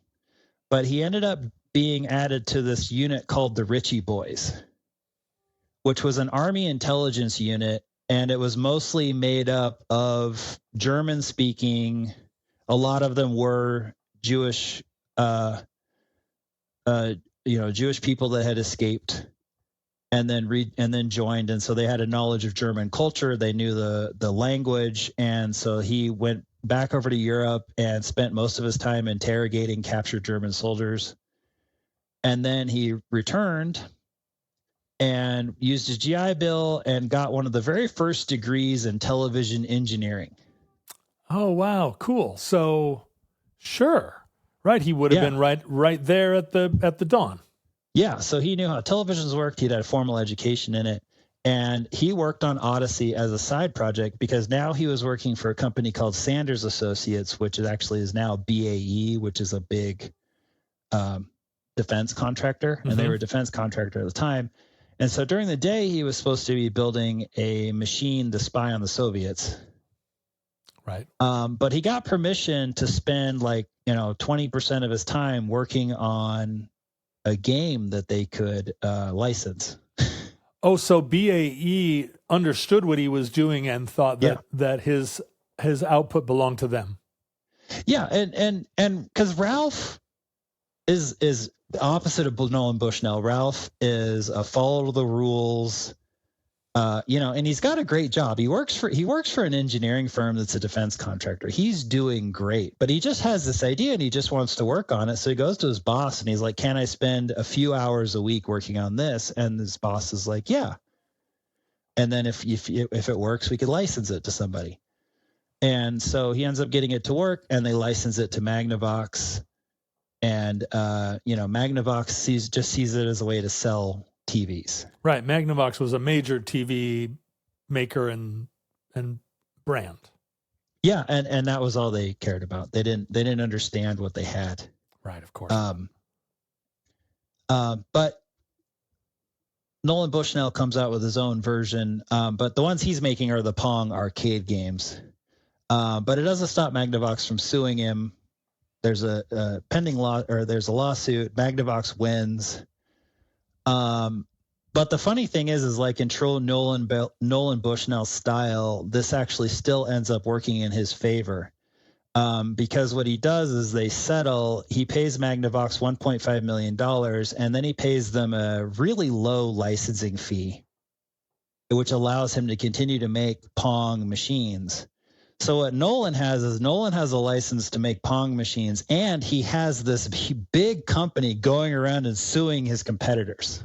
Speaker 4: but he ended up being added to this unit called the Ritchie Boys, which was an Army intelligence unit, and it was mostly made up of German-speaking. A lot of them were Jewish, Jewish people that had escaped, and then joined, and so they had a knowledge of German culture. They knew the language, and so he went back over to Europe and spent most of his time interrogating captured German soldiers, and then he returned and used his GI Bill and got one of the very first degrees in television engineering.
Speaker 5: Oh, wow. Cool. So, sure. Right. He would have been right there at the dawn.
Speaker 4: Yeah. So he knew how televisions worked. He'd had a formal education in it. And he worked on Odyssey as a side project because now he was working for a company called Sanders Associates, which is now BAE, which is a big defense contractor. And they were a defense contractor at the time. And so during the day, he was supposed to be building a machine to spy on the Soviets.
Speaker 5: Right.
Speaker 4: But he got permission to spend 20% of his time working on a game that they could license.
Speaker 5: Oh, so BAE understood what he was doing and thought that his output belonged to them. Yeah,
Speaker 4: and because Ralph is the opposite of Nolan Bushnell. Ralph is a follow the rules, and he's got a great job. He works for an engineering firm that's a defense contractor. He's doing great, but he just has this idea and he just wants to work on it. So he goes to his boss and he's like, "Can I spend a few hours a week working on this?" And his boss is like, "Yeah." And then if it works, we could license it to somebody. And so he ends up getting it to work, and they license it to Magnavox. And Magnavox sees it as a way to sell TVs.
Speaker 5: Right. Magnavox was a major TV maker and brand.
Speaker 4: Yeah, and that was all they cared about. They didn't understand what they had.
Speaker 5: Right, of course.
Speaker 4: But Nolan Bushnell comes out with his own version. But the ones he's making are the Pong arcade games. But it doesn't stop Magnavox from suing him. There's a pending law, or there's a lawsuit. Magnavox wins. But the funny thing is like in true Nolan Bushnell style, this actually still ends up working in his favor. Because what he does is they settle. He pays Magnavox $1.5 million, and then he pays them a really low licensing fee, which allows him to continue to make Pong machines. So what Nolan has is a license to make Pong machines, and he has this big company going around and suing his competitors.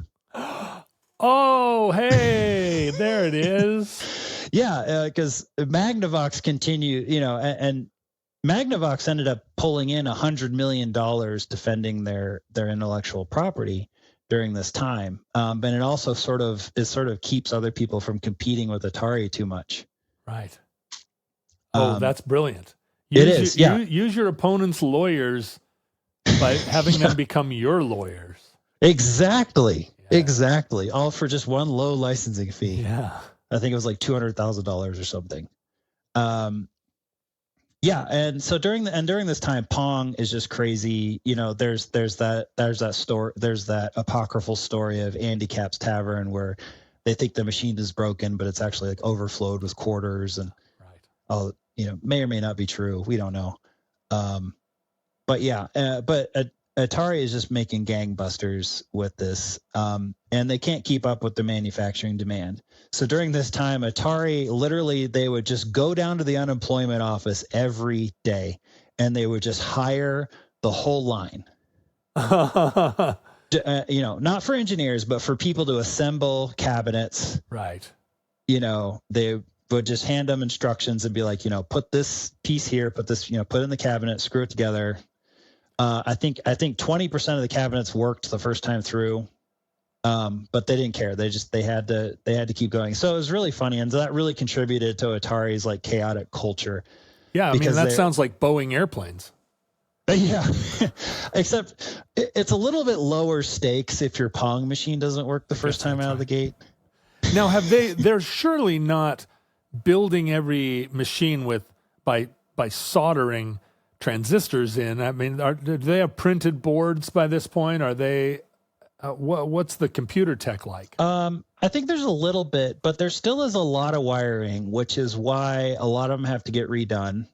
Speaker 5: Oh, hey, there it is.
Speaker 4: Yeah, because Magnavox continued, and Magnavox ended up pulling in $100 million defending their intellectual property during this time. But it also sort of keeps other people from competing with Atari too much.
Speaker 5: Right. Oh, that's brilliant.
Speaker 4: Use
Speaker 5: your opponent's lawyers by having them become your lawyers.
Speaker 4: Exactly. Yeah. Exactly. All for just one low licensing fee.
Speaker 5: Yeah.
Speaker 4: I think it was like $200,000 or something. Yeah. And so during this time, Pong is just crazy. There's that apocryphal story of Andy Cap's Tavern where they think the machine is broken, but it's actually like overflowed with quarters and may or may not be true. We don't know. But yeah, Atari is just making gangbusters with this, and they can't keep up with the manufacturing demand. So during this time, Atari literally they would just go down to the unemployment office every day, and they would just hire the whole line. Not for engineers, but for people to assemble cabinets.
Speaker 5: Right.
Speaker 4: They would just hand them instructions and be like, put this piece here, put this, put it in the cabinet, screw it together. I think 20% of the cabinets worked the first time through, but they didn't care. They had to keep going. So it was really funny, and that really contributed to Atari's like chaotic culture.
Speaker 5: Yeah, I mean that sounds like Boeing airplanes.
Speaker 4: Yeah, except it's a little bit lower stakes if your Pong machine doesn't work the first time out of the gate. Now,
Speaker 5: they're surely not building every machine by soldering transistors in. I mean, do they have printed boards by this point? Are they? What's the computer tech like?
Speaker 4: I think there's a little bit, but there still is a lot of wiring, which is why a lot of them have to get redone.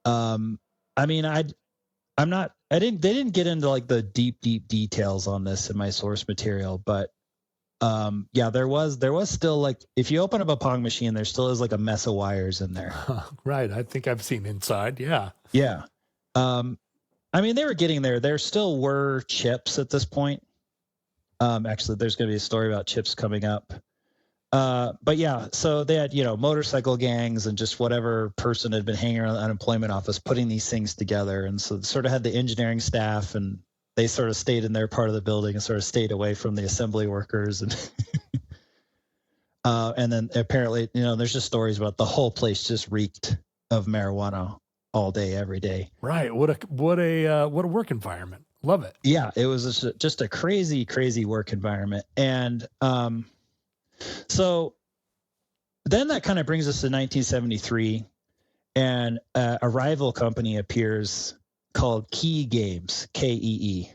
Speaker 4: I mean, they didn't get into like the deep details on this in my source material, but there was still like, if you open up a Pong machine, there still is like a mess of wires in there.
Speaker 5: Right. I think I've seen inside. Yeah.
Speaker 4: Yeah. I mean, they were getting there. There still were chips at this point. Actually, there's going to be a story about chips coming up. But yeah, so they had, motorcycle gangs and just whatever person had been hanging around the unemployment office putting these things together. And so sort of had the engineering staff, and they sort of stayed in their part of the building and sort of stayed away from the assembly workers. And then apparently, there's just stories about the whole place just reeked of marijuana all day, every day.
Speaker 5: Right. What a work environment. Love it.
Speaker 4: Yeah. It was just a crazy, crazy work environment. And, so then that kind of brings us to 1973, and a rival company appears called Key Games, Kee.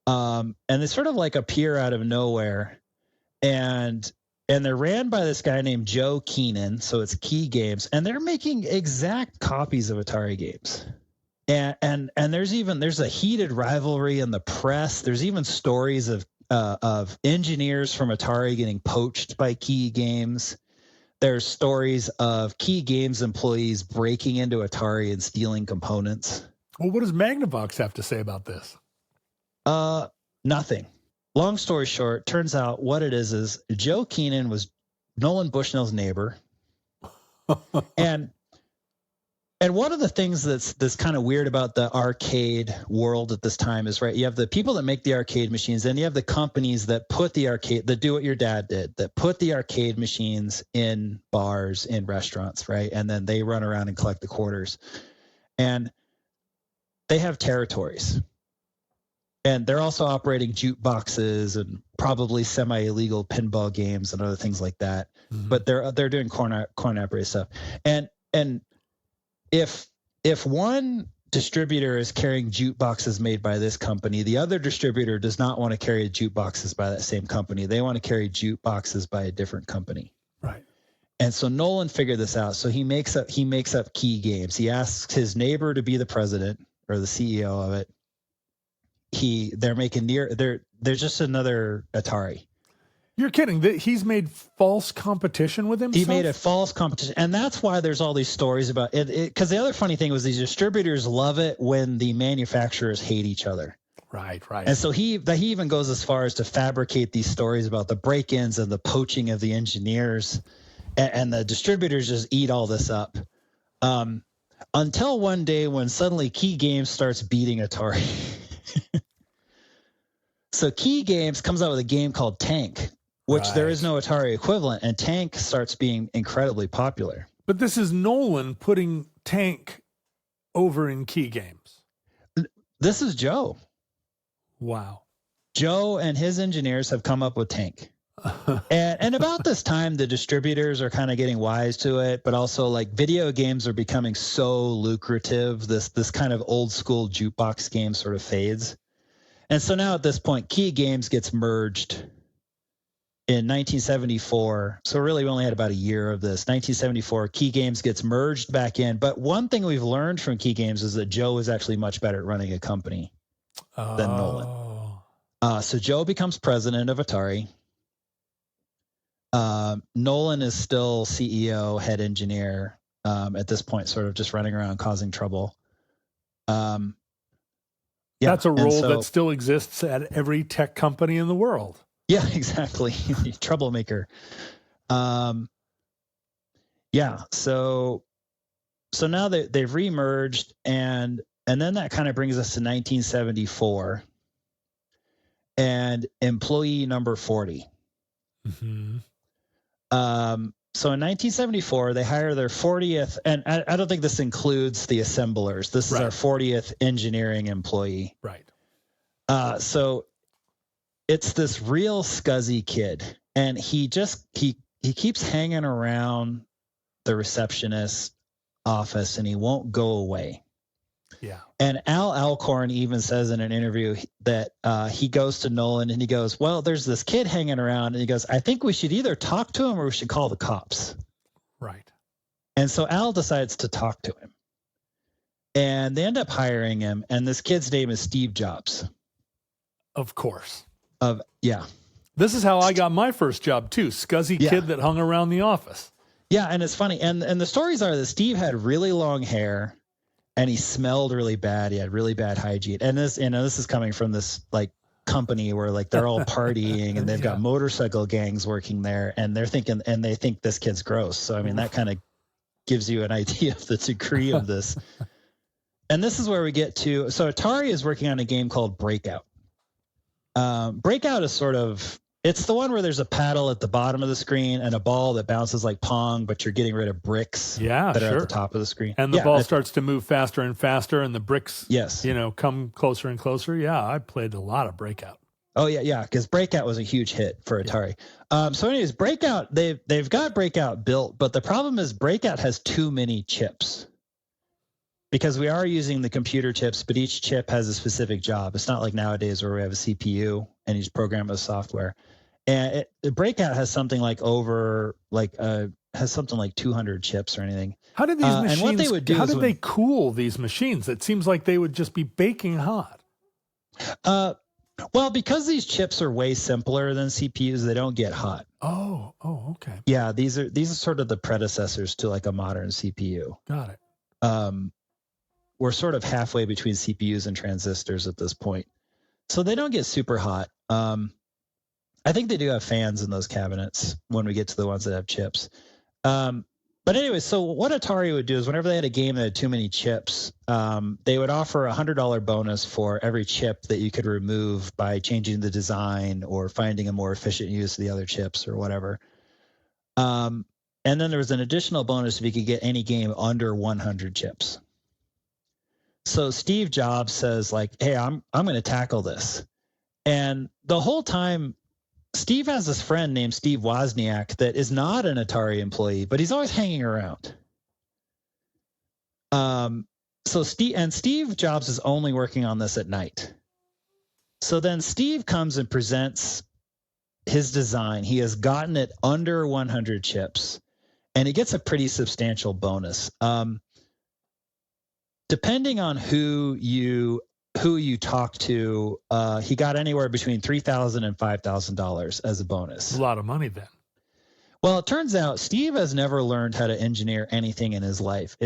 Speaker 4: And they sort of like appear out of nowhere, and they're ran by this guy named Joe Keenan. So it's Key Games, and they're making exact copies of Atari games. And there's a heated rivalry in the press. There's even stories of engineers from Atari getting poached by Key Games. There's stories of Key Games employees breaking into Atari and stealing components.
Speaker 5: Well, what does Magnavox have to say about this?
Speaker 4: Nothing. Long story short, turns out what it is Joe Keenan was Nolan Bushnell's neighbor. And one of the things that's kind of weird about the arcade world at this time is, right, you have the people that make the arcade machines, and you have the companies that do what your dad did, that put the arcade machines in bars, in restaurants, right? And then they run around and collect the quarters. And they have territories. And they're also operating jukeboxes and probably semi-illegal pinball games and other things like that. Mm-hmm. But they're doing coin operated stuff. And if one distributor is carrying jukeboxes made by this company, the other distributor does not want to carry jukeboxes by that same company. They want to carry jukeboxes by a different company.
Speaker 5: Right.
Speaker 4: And so Nolan figured this out. So he makes up Key Games. He asks his neighbor to be the president or the CEO of it. They're just another Atari.
Speaker 5: You're kidding. He's made false competition with himself?
Speaker 4: He made a false competition. And that's why there's all these stories about it. Because the other funny thing was these distributors love it when the manufacturers hate each other.
Speaker 5: Right.
Speaker 4: And so he even goes as far as to fabricate these stories about the break-ins and the poaching of the engineers. And the distributors just eat all this up. Until one day when suddenly Key Games starts beating Atari. So Key Games comes out with a game called Tank, which there is no Atari equivalent, and Tank starts being incredibly popular.
Speaker 5: But this is Nolan putting Tank over in Key Games.
Speaker 4: This is Joe.
Speaker 5: Wow.
Speaker 4: Joe and his engineers have come up with Tank. and about this time, the distributors are kind of getting wise to it, but also like video games are becoming so lucrative. This kind of old school jukebox game sort of fades. And so now at this point, Key Games gets merged in 1974, so really we only had about a year of this. 1974, Key Games gets merged back in. But one thing we've learned from Key Games is that Joe is actually much better at running a company than Nolan. So Joe becomes president of Atari. Nolan is still CEO, head engineer at this point, sort of just running around causing trouble. Yeah,
Speaker 5: that's a role that still exists at every tech company in the world.
Speaker 4: Yeah, exactly. Troublemaker. Yeah. So now they've remerged, and then that kind of brings us to 1974 and employee number 40.
Speaker 5: Mm-hmm.
Speaker 4: So in 1974, they hire their 40th, and I don't think this includes the assemblers. This is our 40th engineering employee.
Speaker 5: Right.
Speaker 4: So it's this real scuzzy kid, and he keeps hanging around the receptionist's office, and he won't go away.
Speaker 5: Yeah.
Speaker 4: And Al Alcorn even says in an interview that he goes to Nolan and he goes, well, there's this kid hanging around, and he goes, I think we should either talk to him or we should call the cops.
Speaker 5: Right.
Speaker 4: And so Al decides to talk to him, and they end up hiring him, and this kid's name is Steve Jobs.
Speaker 5: Of course.
Speaker 4: Yeah.
Speaker 5: This is how I got my first job too. Scuzzy kid that hung around the office.
Speaker 4: Yeah, and it's funny. And the stories are that Steve had really long hair, and he smelled really bad. He had really bad hygiene. And this is coming from this like company where like they're all partying and they've got motorcycle gangs working there, and they think this kid's gross. So I mean, that kind of gives you an idea of the degree of this. And this is where we get to. So Atari is working on a game called Breakout. Breakout is it's the one where there's a paddle at the bottom of the screen and a ball that bounces like Pong, but you're getting rid of bricks that are at the top of the screen.
Speaker 5: And the ball starts to move faster and faster, and the bricks,
Speaker 4: yes,
Speaker 5: come closer and closer. Yeah, I played a lot of Breakout.
Speaker 4: Oh yeah, because Breakout was a huge hit for Atari. So anyways, Breakout, they've got Breakout built, but the problem is Breakout has too many chips. Because we are using the computer chips, but each chip has a specific job. It's not like nowadays where we have a CPU and you just program with software. And Breakout has something like 200 chips or anything.
Speaker 5: How did these machines?
Speaker 4: And what they would do
Speaker 5: how did they cool these machines? It seems like they would just be baking hot.
Speaker 4: Well, because these chips are way simpler than CPUs, they don't get hot.
Speaker 5: Oh, okay.
Speaker 4: Yeah, these are sort of the predecessors to like a modern CPU.
Speaker 5: Got it.
Speaker 4: We're sort of halfway between CPUs and transistors at this point. So they don't get super hot. I think they do have fans in those cabinets when we get to the ones that have chips. But anyway, so what Atari would do is whenever they had a game that had too many chips, they would offer a $100 bonus for every chip that you could remove by changing the design or finding a more efficient use of the other chips or whatever. And then there was an additional bonus if you could get any game under 100 chips. So Steve Jobs says like, hey, I'm going to tackle this. And the whole time, Steve has this friend named Steve Wozniak that is not an Atari employee, but he's always hanging around. So Steve Jobs is only working on this at night. So then Steve comes and presents his design. He has gotten it under 100 chips, and he gets a pretty substantial bonus. Depending on who you talk to, he got anywhere between $3,000 and $5,000 as a bonus.
Speaker 5: A lot of money then.
Speaker 4: Well, it turns out Steve has never learned how to engineer anything in his life.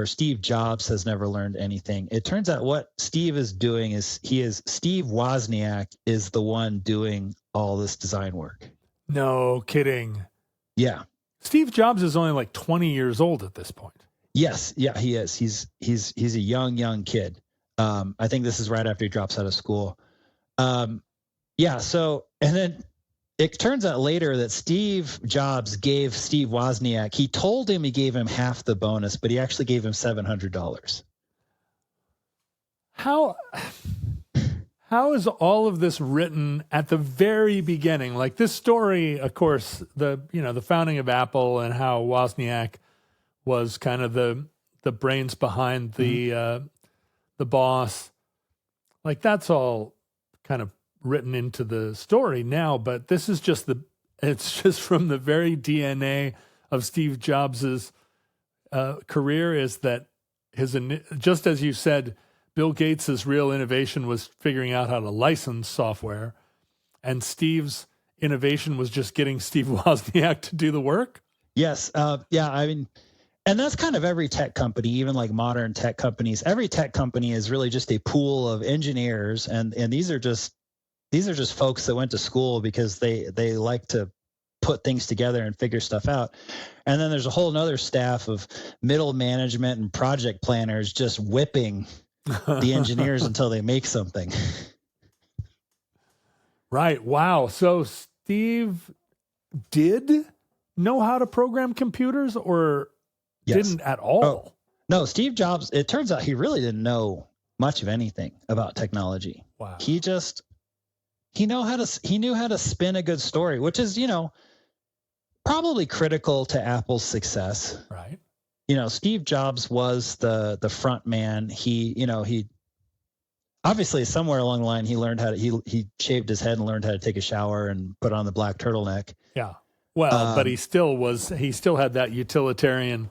Speaker 4: Steve Jobs has never learned anything. It turns out what Steve is doing is Steve Wozniak is the one doing all this design work.
Speaker 5: No kidding.
Speaker 4: Yeah.
Speaker 5: Steve Jobs is only like 20 years old at this point.
Speaker 4: Yes. Yeah, he is. He's a young kid. I think this is right after he drops out of school. Yeah. So, and then it turns out later that Steve Jobs gave Steve Wozniak, he told him he gave him half the bonus, but he actually gave him $700.
Speaker 5: How is all of this written at the very beginning? Like this story, of course, the founding of Apple and how Wozniak was kind of the brains behind the boss. Like that's all kind of written into the story now, but this is just It's just from the very DNA of Steve Jobs's career is that just as you said, Bill Gates's real innovation was figuring out how to license software, and Steve's innovation was just getting Steve Wozniak to do the work.
Speaker 4: Yes. Yeah. I mean, and that's kind of every tech company, even like modern tech companies. Every tech company is really just a pool of engineers, and these are just folks that went to school because they like to put things together and figure stuff out. And then there's a whole nother staff of middle management and project planners just whipping the engineers until they make something.
Speaker 5: Right. Wow. So Steve did know how to program computers, or didn't at all?
Speaker 4: Oh, no, Steve Jobs, it turns out he really didn't know much of anything about technology.
Speaker 5: Wow.
Speaker 4: He knew how to spin a good story, which is, probably critical to Apple's success.
Speaker 5: Right.
Speaker 4: Steve Jobs was the front man. He obviously somewhere along the line he learned how to he shaved his head and learned how to take a shower and put on the black turtleneck.
Speaker 5: Yeah. Well, but he still had that utilitarian,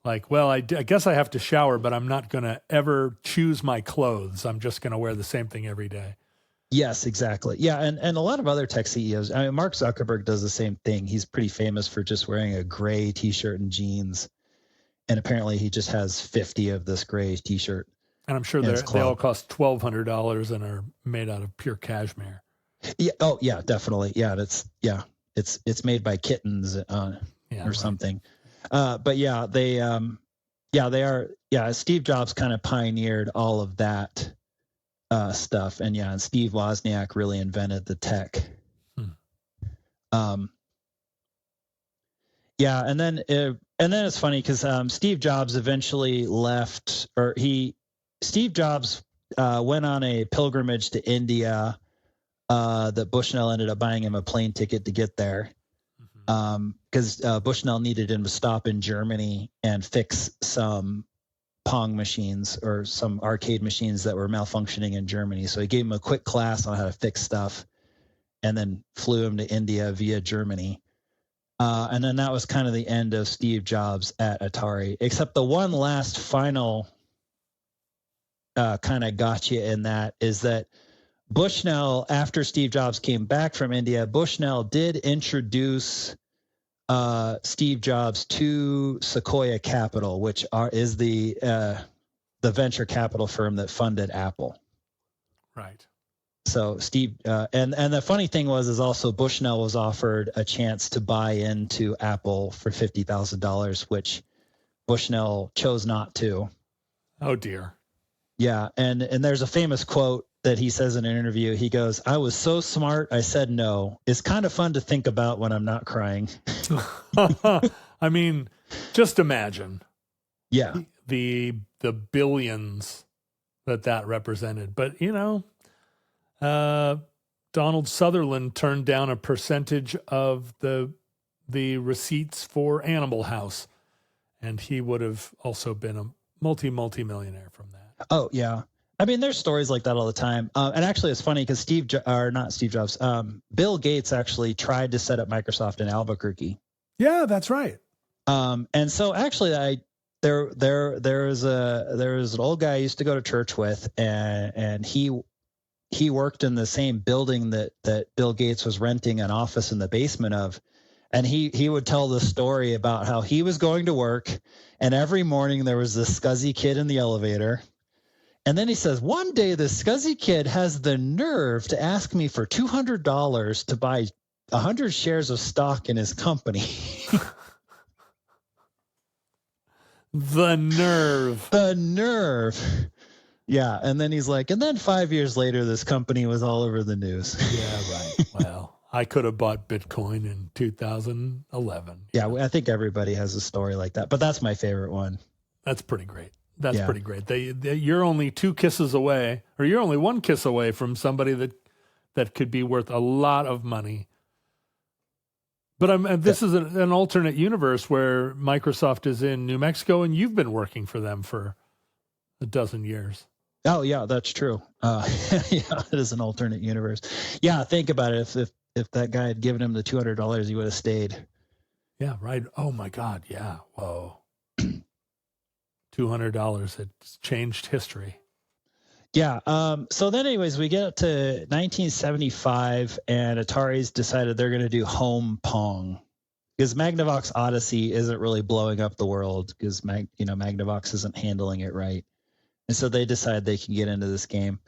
Speaker 5: like, well, I guess I have to shower, but I'm not going to ever choose my clothes. I'm just going to wear the same thing every day.
Speaker 4: Yes, exactly. Yeah, and a lot of other tech CEOs. I mean, Mark Zuckerberg does the same thing. He's pretty famous for just wearing a gray T-shirt and jeans, and apparently he just has 50 of this gray T-shirt.
Speaker 5: And I'm sure they all cost $1,200 and are made out of pure cashmere.
Speaker 4: Yeah. Oh, yeah, definitely. Yeah, it's made by kittens or something. But yeah, they are. Yeah, Steve Jobs kind of pioneered all of that stuff, and Steve Wozniak really invented the tech. Yeah, and then it's funny because Steve Jobs eventually left, Steve Jobs went on a pilgrimage to India. That Bushnell ended up buying him a plane ticket to get there, because Bushnell needed him to stop in Germany and fix some Pong machines or some arcade machines that were malfunctioning in Germany. So he gave him a quick class on how to fix stuff, and then flew him to India via Germany. And then that was kind of the end of Steve Jobs at Atari, except the one last final kind of gotcha in that is that Bushnell, after Steve Jobs came back from India, Bushnell did introduce Steve Jobs to Sequoia Capital, which is the venture capital firm that funded Apple.
Speaker 5: Right.
Speaker 4: So Steve, and the funny thing is also Bushnell was offered a chance to buy into Apple for $50,000, which Bushnell chose not to.
Speaker 5: Oh dear.
Speaker 4: Yeah, and there's a famous quote that he says in an interview. He goes, "I was so smart, I said no. It's kind of fun to think about when I'm not crying."
Speaker 5: I mean, just imagine.
Speaker 4: Yeah.
Speaker 5: The billions that represented. But, Donald Sutherland turned down a percentage of the receipts for Animal House, and he would have also been a multi-millionaire from that.
Speaker 4: Oh, yeah. I mean, there's stories like that all the time. And actually, it's funny because not Steve Jobs, Bill Gates actually tried to set up Microsoft in Albuquerque.
Speaker 5: Yeah, that's right.
Speaker 4: And so actually, there was an old guy I used to go to church with, and he worked in the same building that Bill Gates was renting an office in the basement of. And he would tell the story about how he was going to work, and every morning there was this scuzzy kid in the elevator. And then he says, one day this scuzzy kid has the nerve to ask me for $200 to buy 100 shares of stock in his company.
Speaker 5: The nerve.
Speaker 4: The nerve. Yeah. And then he's like, and then 5 years later, this company was all over the news.
Speaker 5: Yeah, right. Well, I could have bought Bitcoin in 2011.
Speaker 4: Yeah, I think everybody has a story like that, but that's my favorite one.
Speaker 5: That's pretty great. That's pretty great. You're only 2 kisses away, or you're only 1 kiss away from somebody that could be worth a lot of money. But this is an alternate universe where Microsoft is in New Mexico, and you've been working for them for a dozen years.
Speaker 4: Oh yeah, that's true. Yeah, it is an alternate universe. Yeah, think about it. if that guy had given him the $200, he would have stayed.
Speaker 5: Yeah, right. Oh my God. Yeah. Whoa. $200 had changed history.
Speaker 4: Yeah. So then, anyways, we get up to 1975, and Atari's decided they're going to do home Pong, because Magnavox Odyssey isn't really blowing up the world because Magnavox isn't handling it right, and so they decide they can get into this game.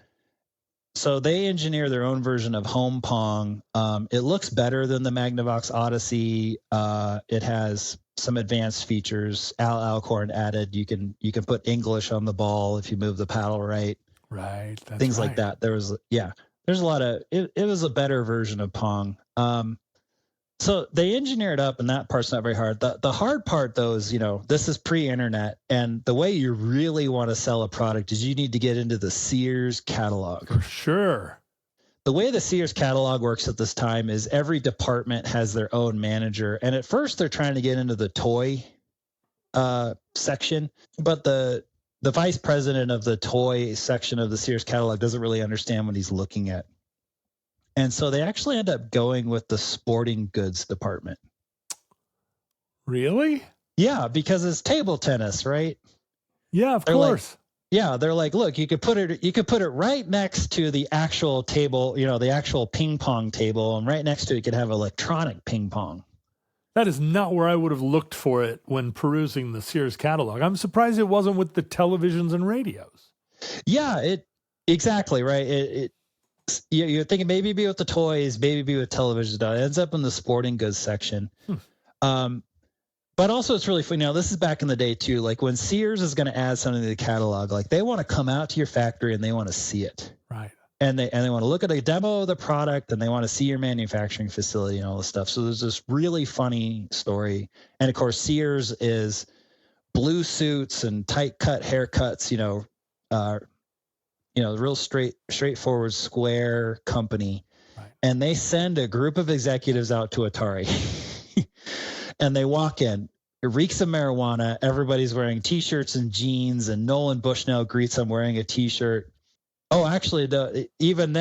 Speaker 4: So they engineer their own version of home Pong. It looks better than the Magnavox Odyssey. It has some advanced features. Al Alcorn added you can put English on the ball if you move the paddle right.
Speaker 5: Right. That's
Speaker 4: Things
Speaker 5: right.
Speaker 4: like that. There's a lot of it was a better version of Pong. So they engineer it up, and that part's not very hard. The hard part, though, is, this is pre-internet, and the way you really want to sell a product is you need to get into the Sears catalog.
Speaker 5: For sure.
Speaker 4: The way the Sears catalog works at this time is every department has their own manager, and at first they're trying to get into the toy section, but the vice president of the toy section of the Sears catalog doesn't really understand what he's looking at. And so they actually end up going with the sporting goods department.
Speaker 5: Really?
Speaker 4: Yeah, because it's table tennis, right?
Speaker 5: Yeah, of course.
Speaker 4: They're like, look, you could put it right next to the actual table, the actual ping pong table, and right next to it you could have electronic ping pong.
Speaker 5: That is not where I would have looked for it when perusing the Sears catalog. I'm surprised it wasn't with the televisions and radios.
Speaker 4: Yeah, exactly right. You're thinking maybe be with the toys, maybe be with television. It ends up in the sporting goods section. But also it's really funny. Now, this is back in the day too. Like when Sears is going to add something to the catalog, like they want to come out to your factory and they want to see it.
Speaker 5: Right.
Speaker 4: And they want to look at a demo of the product, and they want to see your manufacturing facility and all this stuff. So there's this really funny story. And of course, Sears is blue suits and tight cut haircuts, real straightforward square company. Right. And they send a group of executives out to Atari and they walk in. It reeks of marijuana. Everybody's wearing T-shirts and jeans, and Nolan Bushnell greets them wearing a T-shirt. Oh, actually, even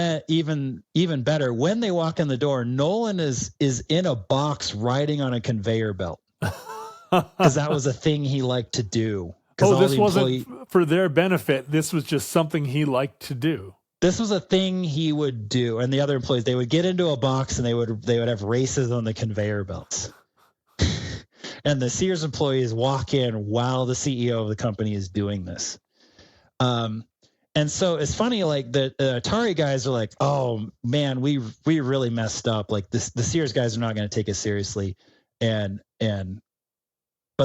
Speaker 4: better. When they walk in the door, Nolan is in a box riding on a conveyor belt because that was a thing he liked to do.
Speaker 5: Oh, this wasn't for their benefit. This was just something he liked to do.
Speaker 4: This was a thing he would do, and the other employees, they would get into a box and they would have races on the conveyor belts. And the Sears employees walk in while the CEO of the company is doing this. And so it's funny, like the Atari guys are like, oh man, we really messed up. Like the Sears guys are not going to take us seriously. But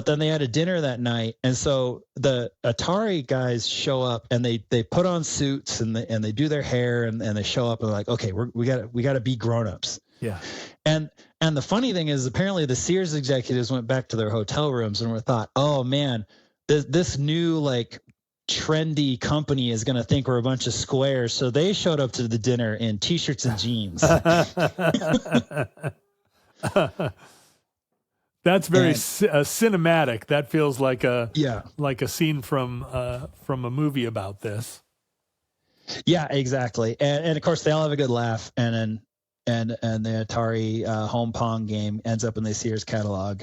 Speaker 4: then they had a dinner that night. And so the Atari guys show up and they put on suits and they do their hair and they show up and they're like, okay, we got to be grownups.
Speaker 5: Yeah.
Speaker 4: And the funny thing is apparently the Sears executives went back to their hotel rooms and were thought, oh man, this new like trendy company is going to think we're a bunch of squares. So they showed up to the dinner in T-shirts and jeans.
Speaker 5: That's very cinematic. That feels like a scene from a movie about this.
Speaker 4: Yeah, exactly. And of course they all have a good laugh. And the Atari home Pong game ends up in the Sears catalog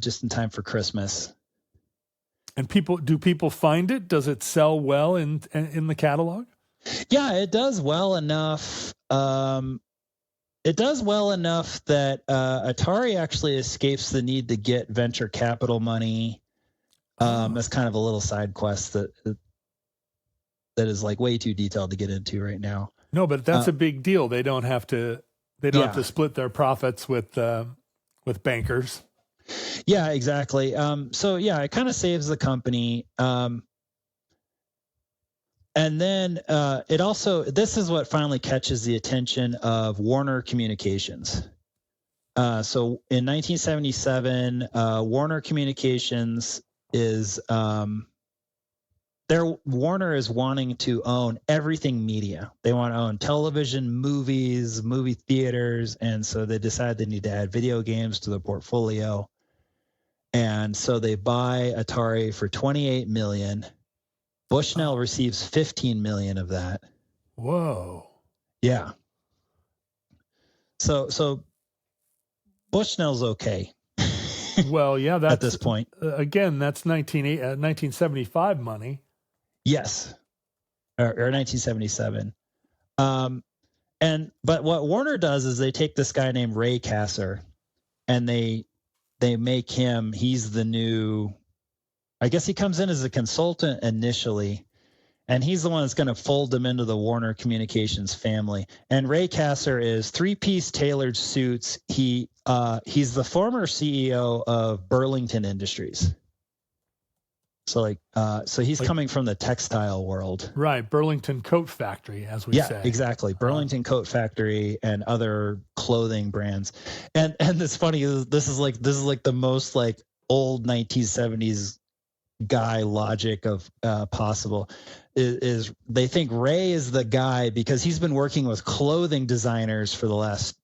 Speaker 4: just in time for Christmas.
Speaker 5: And do people find it? Does it sell well in the catalog?
Speaker 4: Yeah, it does well enough. It does well enough that Atari actually escapes the need to get venture capital money. That's kind of a little side quest that is like way too detailed to get into right now.
Speaker 5: No, but that's a big deal. They don't have to. They don't have to split their profits with bankers.
Speaker 4: Yeah, exactly. So yeah, it kind of saves the company. And then it also, this is what finally catches the attention of Warner Communications. So in 1977, Warner Communications is, Warner is wanting to own everything media. They want to own television, movies, movie theaters. And so they decide they need to add video games to the portfolio. And so they buy Atari for $28 million. Bushnell receives $15 million of that.
Speaker 5: Whoa.
Speaker 4: Yeah. So Bushnell's okay.
Speaker 5: Well, yeah, that's
Speaker 4: at this point.
Speaker 5: Again, that's 1975 money.
Speaker 4: Yes, or 1977. But what Warner does is they take this guy named Ray Kasser, and they make him. He's the new. I guess he comes in as a consultant initially, and he's the one that's going to fold him into the Warner Communications family. And Ray Kasser is three-piece tailored suits. He's the former CEO of Burlington Industries. So he's coming from the textile world.
Speaker 5: Right, Burlington Coat Factory, as we say.
Speaker 4: Yeah, exactly. Burlington Coat Factory and other clothing brands. And it's funny, this is like the most like old 1970s guy logic of possible. Is they think Ray is the guy because he's been working with clothing designers for the last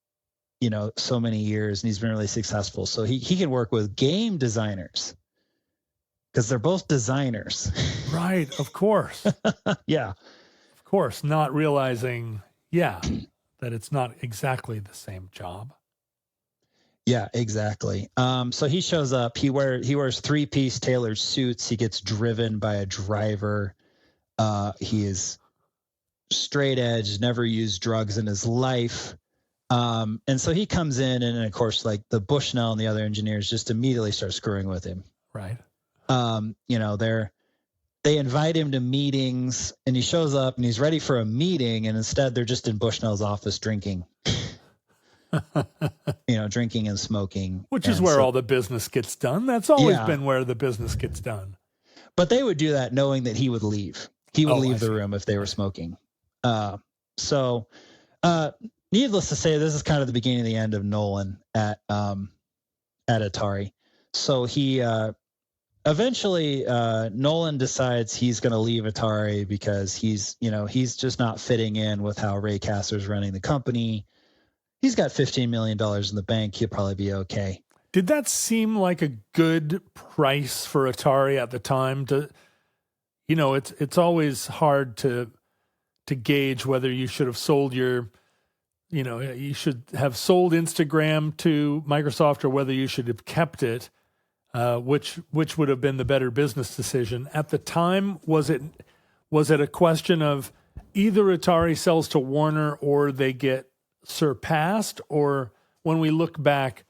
Speaker 4: so many years, and he's been really successful. So he can work with game designers because they're both designers.
Speaker 5: Right, of course.
Speaker 4: Yeah.
Speaker 5: Of course, not realizing, that it's not exactly the same job.
Speaker 4: Yeah, exactly. So he shows up. He wears three-piece tailored suits. He gets driven by a driver. He is straight edge, never used drugs in his life. And so he comes in, and of course, like the Bushnell and the other engineers just immediately start screwing with him.
Speaker 5: Right.
Speaker 4: They invite him to meetings, and he shows up and he's ready for a meeting, and instead they're just in Bushnell's office drinking. Drinking and smoking.
Speaker 5: Which is where all the business gets done. That's always been where the business gets done.
Speaker 4: But they would do that knowing that he would leave. He would leave the room if they were smoking. So needless to say, this is kind of the beginning of the end of Nolan at Atari. So he eventually Nolan decides he's going to leave Atari because he's just not fitting in with how Ray Kasser's running the company. He's got $15 million in the bank. He'll probably be okay.
Speaker 5: Did that seem like a good price for Atari at the time? It's always hard to gauge whether you should have sold you should have sold Instagram to Microsoft or whether you should have kept it, which would have been the better business decision. At the time, was it a question of either Atari sells to Warner or they get surpassed, or when we look back,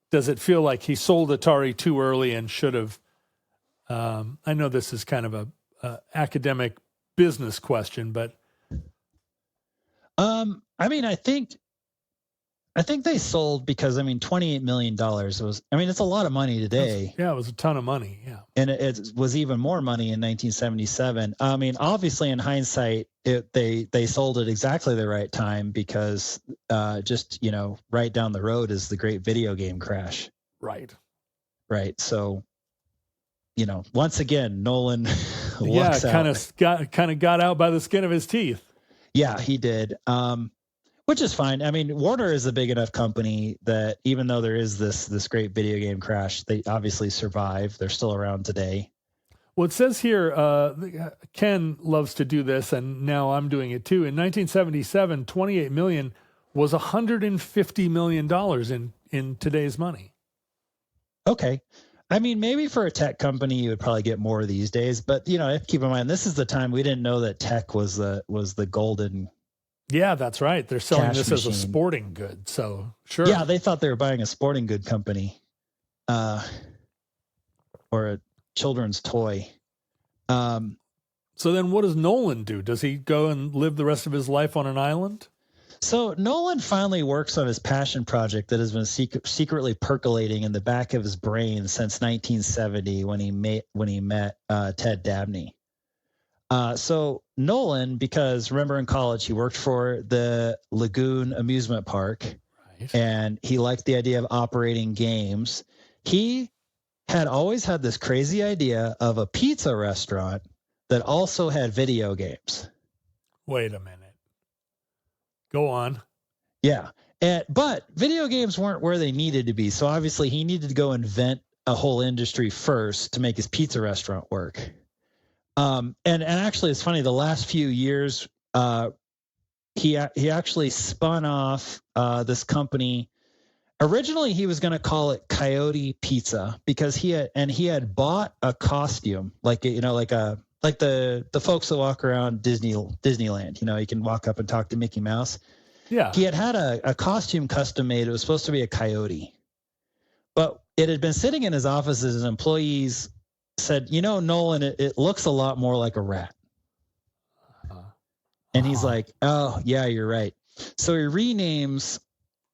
Speaker 5: does it feel like he sold Atari too early and should have? I know this is kind of a academic business question, but
Speaker 4: I think they sold because $28 million was. It's a lot of money today.
Speaker 5: It was a ton of money. Yeah,
Speaker 4: and it was even more money in 1977. Obviously, in hindsight, they sold it exactly the right time because right down the road is the great video game crash.
Speaker 5: Right.
Speaker 4: So, once again, Nolan
Speaker 5: kind of got out by the skin of his teeth.
Speaker 4: Yeah, he did. Which is fine. Warner is a big enough company that even though there is this great video game crash, they obviously survive. They're still around today.
Speaker 5: Well, it says here, Ken loves to do this, and now I'm doing it too. In 1977, $28 million was $150 million in today's money.
Speaker 4: Okay. Maybe for a tech company, you would probably get more these days. But, keep in mind, this is the time we didn't know that tech was the golden.
Speaker 5: Yeah, that's right. They're selling this
Speaker 4: machine.
Speaker 5: as a sporting good. So, sure.
Speaker 4: Yeah, they thought they were buying a sporting good company or a children's toy.
Speaker 5: So then what does Nolan do? Does he go and live the rest of his life on an island?
Speaker 4: So Nolan finally works on his passion project that has been secretly percolating in the back of his brain since 1970 when he met Ted Dabney. So Nolan, because remember in college he worked for the Lagoon amusement park, right, and he liked the idea of operating games. He had always had this crazy idea of a pizza restaurant that also had video games.
Speaker 5: Wait a minute. Go on.
Speaker 4: Yeah. But video games weren't where they needed to be. So obviously he needed to go invent a whole industry first to make his pizza restaurant work. And actually it's funny, the last few years, he actually spun off this company. Originally, he was going to call it Coyote Pizza because he had bought a costume, like the folks that walk around Disneyland. You know, you can walk up and talk to Mickey Mouse.
Speaker 5: Yeah.
Speaker 4: He had a costume custom made. It was supposed to be a coyote, but it had been sitting in his office as employees said, you know, Nolan, it looks a lot more like a rat. And he's like, oh, yeah, you're right. So he renames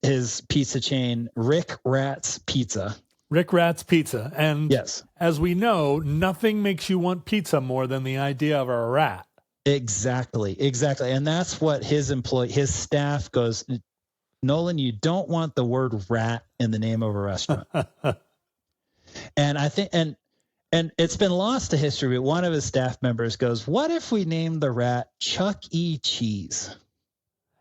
Speaker 4: his pizza chain Rick Rat's Pizza.
Speaker 5: Rick Rat's Pizza. And
Speaker 4: yes,
Speaker 5: as we know, nothing makes you want pizza more than the idea of a rat.
Speaker 4: Exactly. And that's what his staff goes, Nolan, you don't want the word rat in the name of a restaurant. And I think, and it's been lost to history, but one of his staff members goes, what if we named the rat Chuck E. Cheese?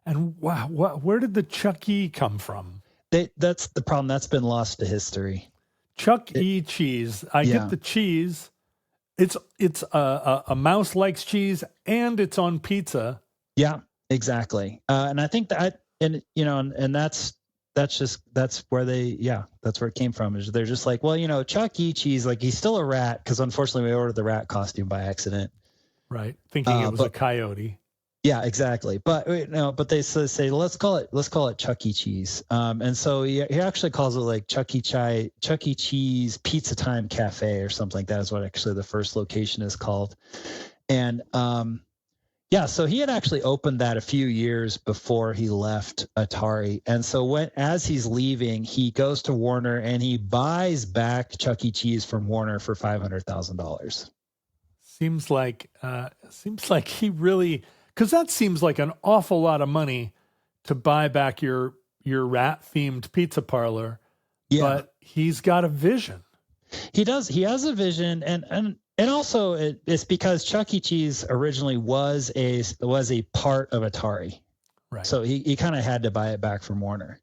Speaker 5: And wow, where did the Chuck E. come from?
Speaker 4: That's the problem. That's been lost to history.
Speaker 5: Chuck E. Cheese. I get the cheese. It's a mouse likes cheese, and it's on pizza.
Speaker 4: Yeah, exactly. And I think that's where that's where it came from. Is they're just like, well, you know, Chuck E. Cheese, like he's still a rat because unfortunately we ordered the rat costume by accident.
Speaker 5: Right, thinking it was a coyote.
Speaker 4: Yeah, exactly. But they say let's call it Chuck E. Cheese. And so he actually calls it like Chuck E. Cheese Pizza Time Cafe or something like that is what actually the first location is called. And so he had actually opened that a few years before he left Atari. And so as he's leaving, he goes to Warner and he buys back Chuck E. Cheese from Warner for $500,000.
Speaker 5: Seems like he really. Because that seems like an awful lot of money to buy back your rat-themed pizza parlor. Yeah. But he's got a vision.
Speaker 4: He does. He has a vision, and also it's because Chuck E. Cheese originally was a part of Atari.
Speaker 5: Right.
Speaker 4: So he kind of had to buy it back from Warner.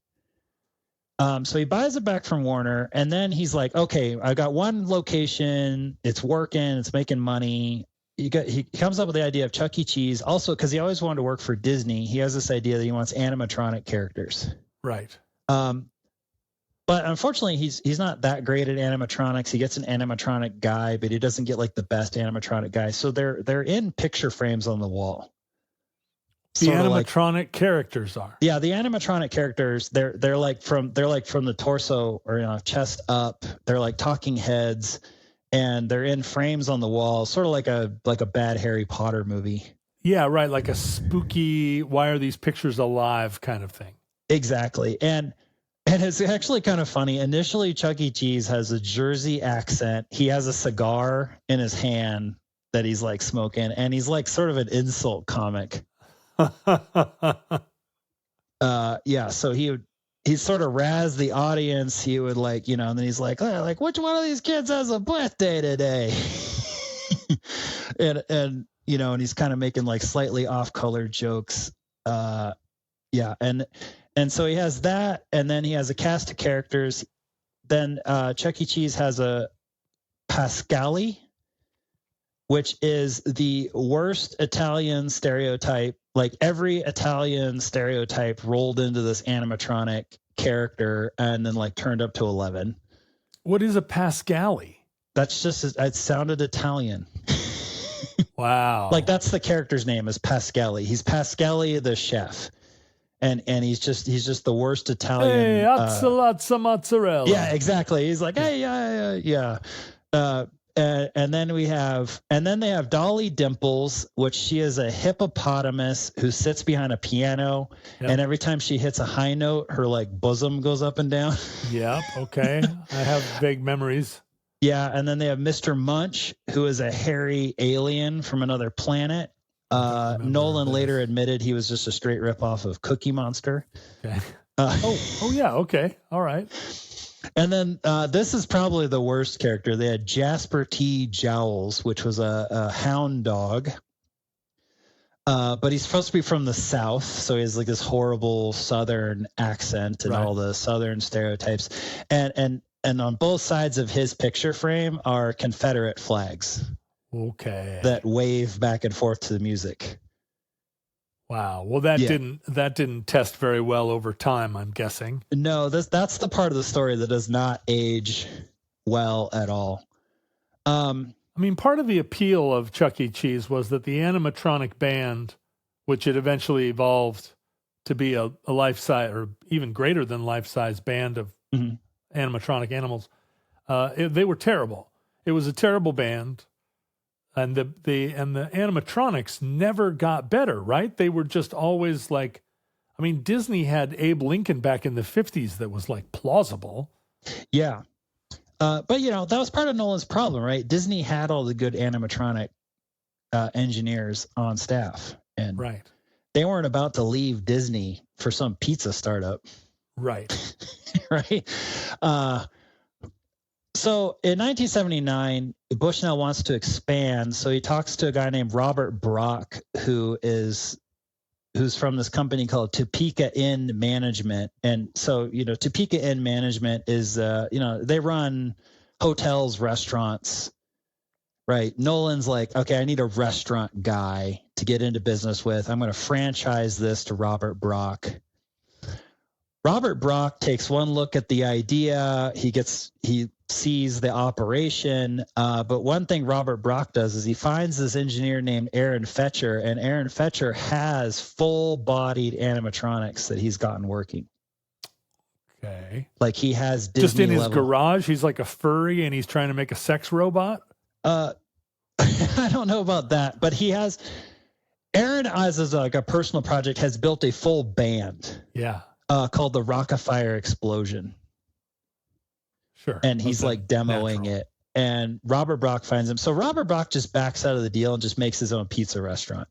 Speaker 4: So he buys it back from Warner, and then he's like, okay, I got one location. It's working. It's making money. He comes up with the idea of Chuck E. Cheese also because he always wanted to work for Disney. He has this idea that he wants animatronic characters.
Speaker 5: Right.
Speaker 4: But unfortunately, he's not that great at animatronics. He gets an animatronic guy, but he doesn't get like the best animatronic guy. So they're in picture frames on the wall.
Speaker 5: The animatronic characters are.
Speaker 4: Yeah, the animatronic characters, they're like from the torso or chest up. They're like talking heads. And they're in frames on the wall, sort of like a bad Harry Potter movie.
Speaker 5: Yeah, right, like a spooky, why are these pictures alive kind of thing.
Speaker 4: Exactly. And it's actually kind of funny. Initially, Chuck E. Cheese has a Jersey accent. He has a cigar in his hand that he's like smoking, and he's like sort of an insult comic. So he sort of razz the audience. He would and then he's like which one of these kids has a birthday today? and he's kind of making like slightly off-color jokes. And so he has that, and then he has a cast of characters. Then Chuck E. Cheese has a Pascali, which is the worst Italian stereotype. Like every Italian stereotype rolled into this animatronic character and then like turned up to 11.
Speaker 5: What is a Pascali?
Speaker 4: That's just, it sounded Italian.
Speaker 5: Wow.
Speaker 4: Like that's the character's name is Pascali. He's Pascali the chef. And he's just the worst Italian.
Speaker 5: Hey, azzalazza mozzarella.
Speaker 4: Yeah, exactly. He's like, hey, yeah. And then they have Dolly Dimples, which she is a hippopotamus who sits behind a piano. Yep. And every time she hits a high note, her like bosom goes up and down.
Speaker 5: Yeah. Okay. I have vague memories.
Speaker 4: Yeah. And then they have Mr. Munch, who is a hairy alien from another planet. Nolan later admitted he was just a straight ripoff of Cookie Monster.
Speaker 5: Okay. Yeah. Okay. All right.
Speaker 4: And then this is probably the worst character. They had Jasper T. Jowls, which was a hound dog. But he's supposed to be from the South, so he has like this horrible Southern accent and all the Southern stereotypes. And on both sides of his picture frame are Confederate flags.
Speaker 5: Okay.
Speaker 4: That wave back and forth to the music.
Speaker 5: Wow. Well, that
Speaker 4: Yeah.
Speaker 5: didn't test very well over time, I'm guessing.
Speaker 4: No, that's the part of the story that does not age well at all.
Speaker 5: I mean, part of the appeal of Chuck E. Cheese was that the animatronic band, which it eventually evolved to be a life-size or even greater than life-size band of animatronic animals, they were terrible. It was a terrible band, and the animatronics never got better, right? They were just always like, I mean, Disney had Abe Lincoln back in the 50s that was like plausible.
Speaker 4: Yeah. But, that was part of Nolan's problem, right? Disney had all the good animatronic engineers on staff. And
Speaker 5: Right.
Speaker 4: they weren't about to leave Disney for some pizza startup.
Speaker 5: Right.
Speaker 4: Right. So in 1979, Bushnell wants to expand. So he talks to a guy named Robert Brock, who's from this company called Topeka Inn Management. And so, Topeka Inn Management is, they run hotels, restaurants, right? Nolan's like, okay, I need a restaurant guy to get into business with. I'm going to franchise this to Robert Brock. Robert Brock takes one look at the idea. He sees the operation. But one thing Robert Brock does is he finds this engineer named Aaron Fetcher, and Aaron Fetcher has full-bodied animatronics that he's gotten working.
Speaker 5: Okay.
Speaker 4: Like he has Disney
Speaker 5: just in his
Speaker 4: level.
Speaker 5: garage, he's like a furry and he's trying to make a sex robot.
Speaker 4: I don't know about that, but Aaron, as like a personal project, has built a full band.
Speaker 5: Yeah.
Speaker 4: Called the Rockafire Explosion.
Speaker 5: Sure.
Speaker 4: And he's like demoing it. And Robert Brock finds him. So Robert Brock just backs out of the deal and just makes his own pizza restaurant.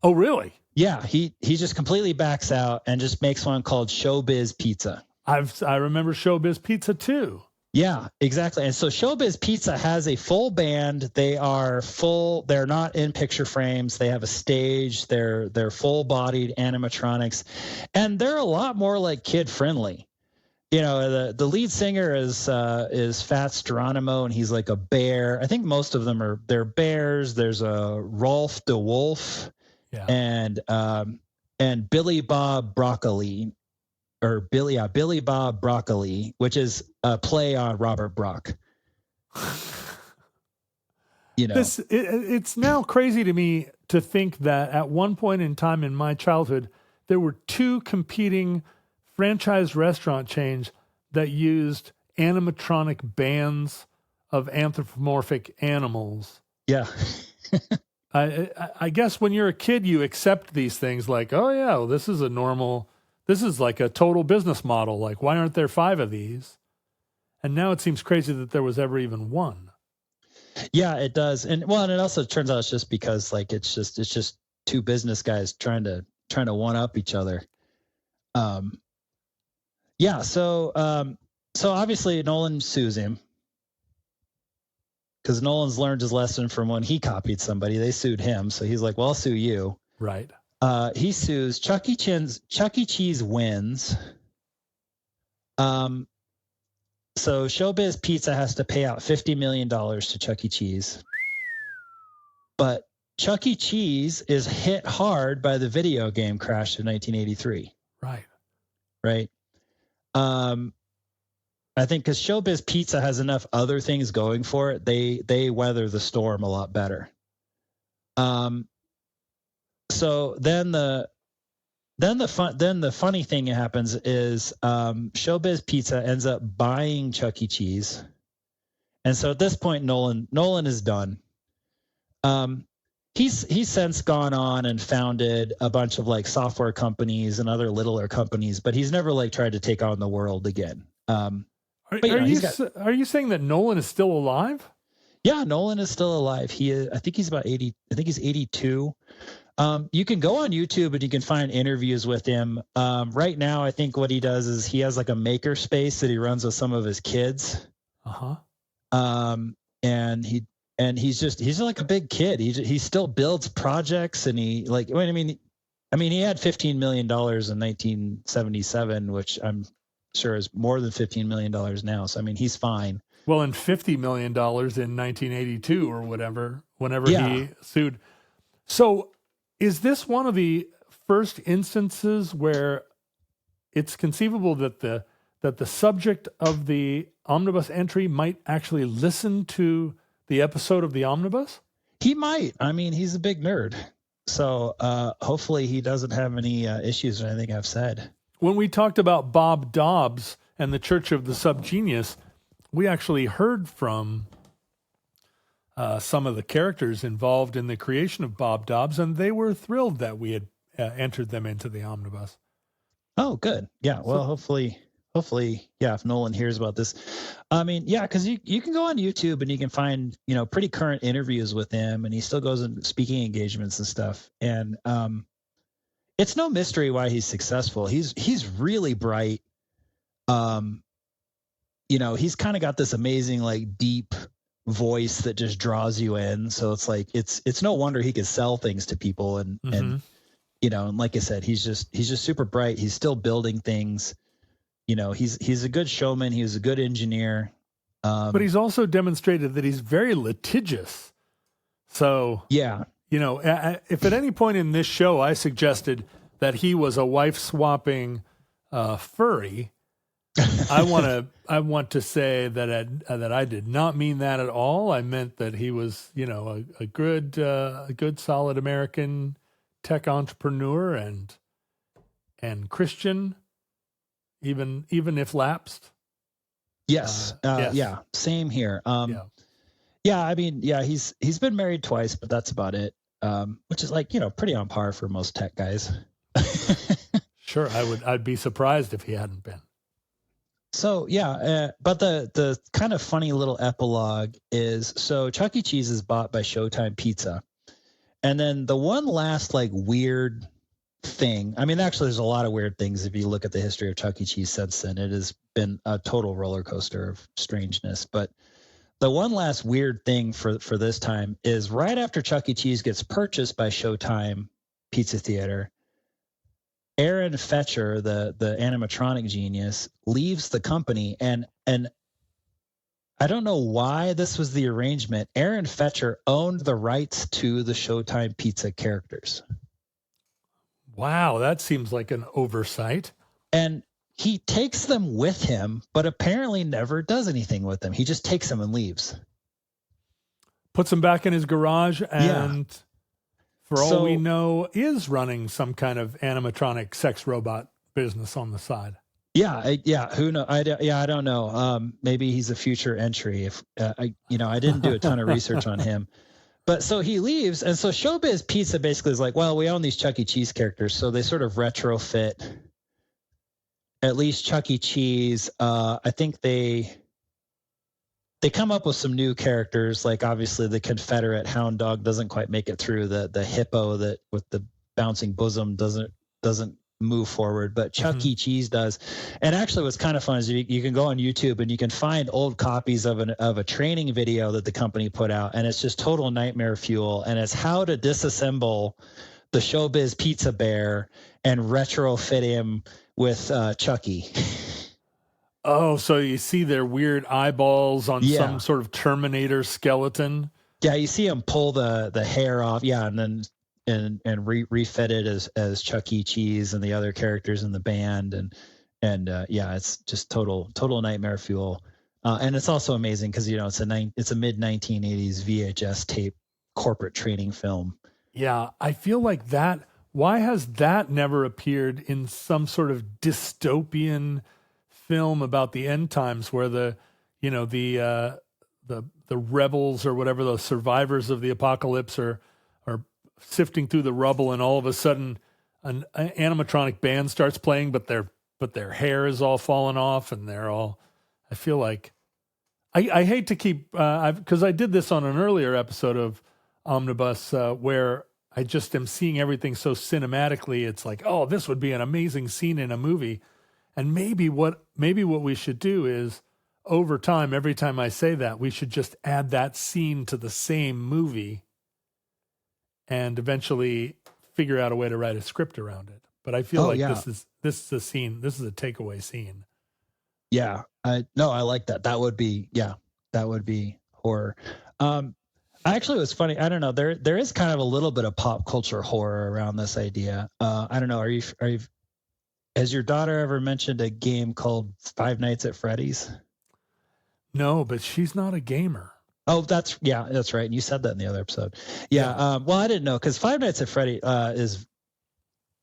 Speaker 5: Oh, really?
Speaker 4: Yeah, he just completely backs out and just makes one called Showbiz Pizza.
Speaker 5: I remember Showbiz Pizza too.
Speaker 4: Yeah, exactly. And so Showbiz Pizza has a full band. They are full. They're not in picture frames. They have a stage. They're full-bodied animatronics, and they're a lot more like kid-friendly. The lead singer is Fats Geronimo, and he's like a bear. I think most of them they're bears. There's a Rolf de Wolf, and Billy Bob Broccoli. Billy Bob Broccoli, which is a play on Robert Brock.
Speaker 5: It's now crazy to me to think that at one point in time in my childhood, there were two competing franchise restaurant chains that used animatronic bands of anthropomorphic animals.
Speaker 4: Yeah.
Speaker 5: I guess when you're a kid, you accept these things like, oh yeah, well, this is like a total business model. Like, why aren't there 5 of these? And now it seems crazy that there was ever even one.
Speaker 4: Yeah, it does. And it also turns out it's just because like it's just two business guys trying to one up each other. So obviously Nolan sues him because Nolan's learned his lesson from when he copied somebody. They sued him, so he's like, well, I'll sue you.
Speaker 5: Right.
Speaker 4: He sues Chuck E. Cheese wins. So Showbiz Pizza has to pay out $50 million to Chuck E. Cheese. But Chuck E. Cheese is hit hard by the video game crash of 1983.
Speaker 5: Right.
Speaker 4: Right. I think because Showbiz Pizza has enough other things going for it, they weather the storm a lot better. So then the funny thing that happens is Showbiz Pizza ends up buying Chuck E. Cheese, and so at this point Nolan is done. He's since gone on and founded a bunch of like software companies and other littler companies, but he's never like tried to take on the world again.
Speaker 5: Are you saying that Nolan is still alive?
Speaker 4: Yeah, Nolan is still alive. I think he's about 80. I think he's 82. You can go on YouTube and you can find interviews with him. Right now, I think what he does is he has like a maker space that he runs with some of his kids. And he's like a big kid. He still builds projects and he had $15 million in 1977, which I'm sure is more than $15 million now. So, he's fine.
Speaker 5: Well, and $50 million in 1982 or whatever, whenever he sued. So Is this one of the first instances where it's conceivable that the subject of the omnibus entry might actually listen to the episode of the omnibus?
Speaker 4: He might. I mean, he's a big nerd. So hopefully he doesn't have any issues with anything I've said.
Speaker 5: When we talked about Bob Dobbs and the Church of the Subgenius, we actually heard from some of the characters involved in the creation of Bob Dobbs, and they were thrilled that we had entered them into the omnibus.
Speaker 4: Oh, good. Yeah. Well, hopefully, yeah, if Nolan hears about this. I mean, yeah, because you can go on YouTube and you can find, pretty current interviews with him, and he still goes in speaking engagements and stuff. And it's no mystery why he's successful. He's really bright. He's kind of got this amazing, like, deep voice that just draws you in. So it's like it's no wonder he could sell things to people, and and like I said, he's just super bright. He's still building things. He's a good showman. He was a good engineer.
Speaker 5: But he's also demonstrated that he's very litigious. So,
Speaker 4: yeah,
Speaker 5: if at any point in this show I suggested that he was a wife-swapping furry, I want to say that I did not mean that at all. I meant that he was, a good solid American tech entrepreneur and Christian. Even if lapsed.
Speaker 4: Yes.
Speaker 5: Yes.
Speaker 4: Yeah. Same here. Yeah. I mean, yeah, he's been married twice, but that's about it. Which is like, pretty on par for most tech guys.
Speaker 5: Sure. I'd be surprised if he hadn't been.
Speaker 4: So yeah. But the kind of funny little epilogue is, so Chuck E. Cheese is bought by Showtime Pizza. And then the one last like weird thing. I mean, actually, there's a lot of weird things if you look at the history of Chuck E. Cheese since then. It has been a total roller coaster of strangeness. But the one last weird thing for this time is right after Chuck E. Cheese gets purchased by Showtime Pizza Theater, Aaron Fetcher, the animatronic genius, leaves the company, and I don't know why this was the arrangement. Aaron Fetcher owned the rights to the Showtime Pizza characters.
Speaker 5: Wow, that seems like an oversight.
Speaker 4: And he takes them with him, but apparently never does anything with them. He just takes them and leaves.
Speaker 5: Puts them back in his garage and, for all we know, is running some kind of animatronic sex robot business on the side.
Speaker 4: Yeah. Who knows? I don't know. Maybe he's a future entry. If I didn't do a ton of research on him. But so he leaves, and so Showbiz Pizza basically is like, well, we own these Chuck E. Cheese characters, so they sort of retrofit at least Chuck E. Cheese. I think they come up with some new characters, like obviously the Confederate hound dog doesn't quite make it through, the hippo that with the bouncing bosom doesn't move forward, but Chuck E. Cheese does. And actually what's kind of fun is you can go on YouTube and you can find old copies of a training video that the company put out, and it's just total nightmare fuel, and it's how to disassemble the Showbiz Pizza Bear and retrofit him with Chucky.
Speaker 5: Oh, so you see their weird eyeballs on some sort of Terminator skeleton?
Speaker 4: Yeah, you see him pull the hair off, and then and refit it as Chuck E. Cheese and the other characters in the band, and it's just total nightmare fuel. And it's also amazing because it's a mid 1980s VHS tape corporate training film.
Speaker 5: Yeah, I feel like that. Why has that never appeared in some sort of dystopian film about the end times, where the rebels or whatever, the survivors of the apocalypse are sifting through the rubble, and all of a sudden an animatronic band starts playing, but their hair is all fallen off, and they're all. I feel like I hate to keep because I did this on an earlier episode of Omnibus where I just am seeing everything so cinematically. It's like, oh, this would be an amazing scene in a movie, and maybe what we should do is, over time, every time I say that, we should just add that scene to the same movie and eventually figure out a way to write a script around it. But I feel this is a scene. This is a takeaway scene.
Speaker 4: Yeah, I like that. That would be horror. Actually, it was funny. I don't know. There is kind of a little bit of pop culture horror around this idea. I don't know. Has your daughter ever mentioned a game called Five Nights at Freddy's?
Speaker 5: No, but she's not a gamer.
Speaker 4: Oh, that's right. You said that in the other episode. Yeah. Well, I didn't know because Five Nights at Freddy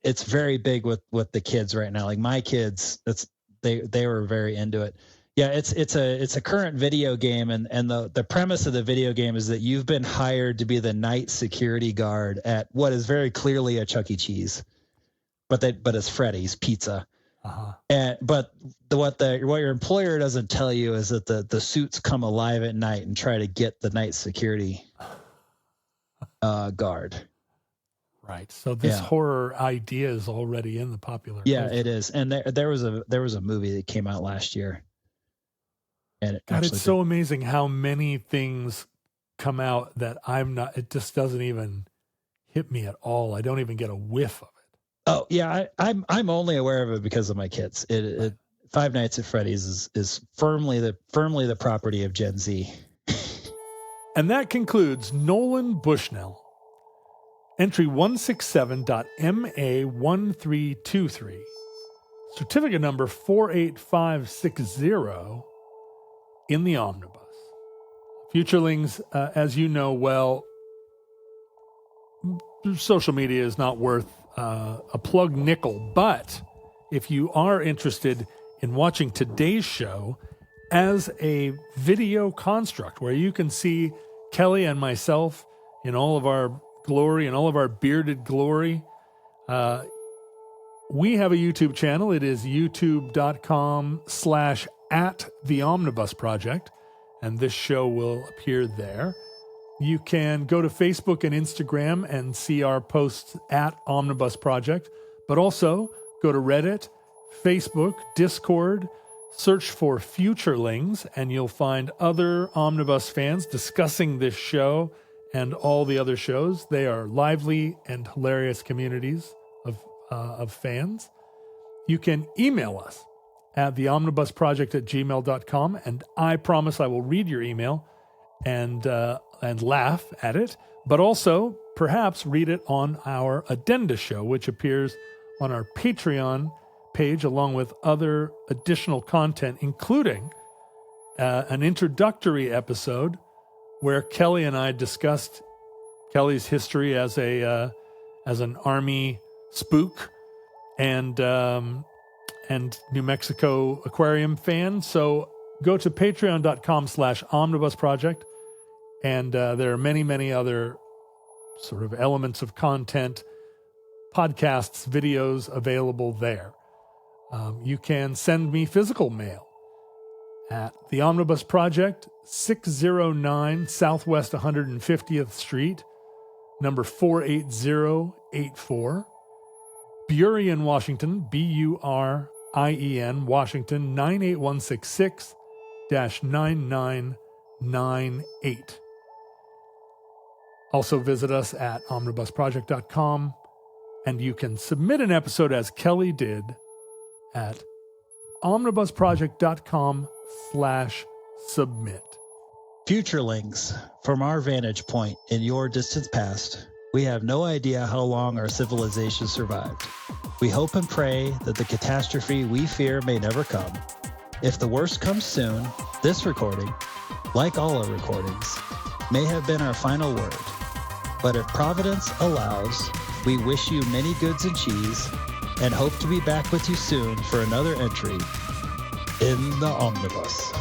Speaker 4: it's very big with the kids right now. Like my kids, they were very into it. Yeah, it's a current video game, and the premise of the video game is that you've been hired to be the night security guard at what is very clearly a Chuck E. Cheese, but it's Freddy's Pizza. And what your employer doesn't tell you is that the suits come alive at night and try to get the night security guard.
Speaker 5: Right. So this horror idea is already in the popular culture.
Speaker 4: It is. And there was a movie that came out last year. And
Speaker 5: it's so amazing how many things come out that it just doesn't even hit me at all. I don't even get a whiff of it.
Speaker 4: Oh yeah. I'm only aware of it because of my kids. Five Nights at Freddy's is firmly the property of Gen Z.
Speaker 5: And that concludes Nolan Bushnell. Entry 167.MA1323. Certificate number 48560 in the omnibus. Futurelings, as you know well, social media is not worth a plug nickel, but if you are interested in watching today's show as a video construct where you can see Kelly and myself in all of our glory and all of our bearded glory, we have a YouTube channel. It is youtube.com/@theomnibusproject, and this show will appear there. You can go to Facebook and Instagram and see our posts at Omnibus Project, but also go to Reddit, Facebook, Discord, search for Futurelings, and you'll find other Omnibus fans discussing this show and all the other shows. They are lively and hilarious communities of fans. You can email us at theomnibusproject@gmail.com, and I promise I will read your email and laugh at it, but also perhaps read it on our Addenda show, which appears on our Patreon page along with other additional content, including an introductory episode where Kelly and I discussed Kelly's history as an Army spook and New Mexico aquarium fan. So go to patreon.com/omnibusproject, and there are many, many other sort of elements of content, podcasts, videos available there. You can send me physical mail at the Omnibus Project, 609 Southwest 150th Street, number 48084, Burien, Washington, Burien, Washington, 98166-9998. Also visit us at omnibusproject.com, and you can submit an episode as Kelly did at omnibusproject.com/submit.
Speaker 4: Futurelings, from our vantage point in your distant past, we have no idea how long our civilization survived. We hope and pray that the catastrophe we fear may never come. If the worst comes soon, this recording, like all our recordings, may have been our final word. But if Providence allows, we wish you many goods and cheese, and hope to be back with you soon for another entry in the Omnibus.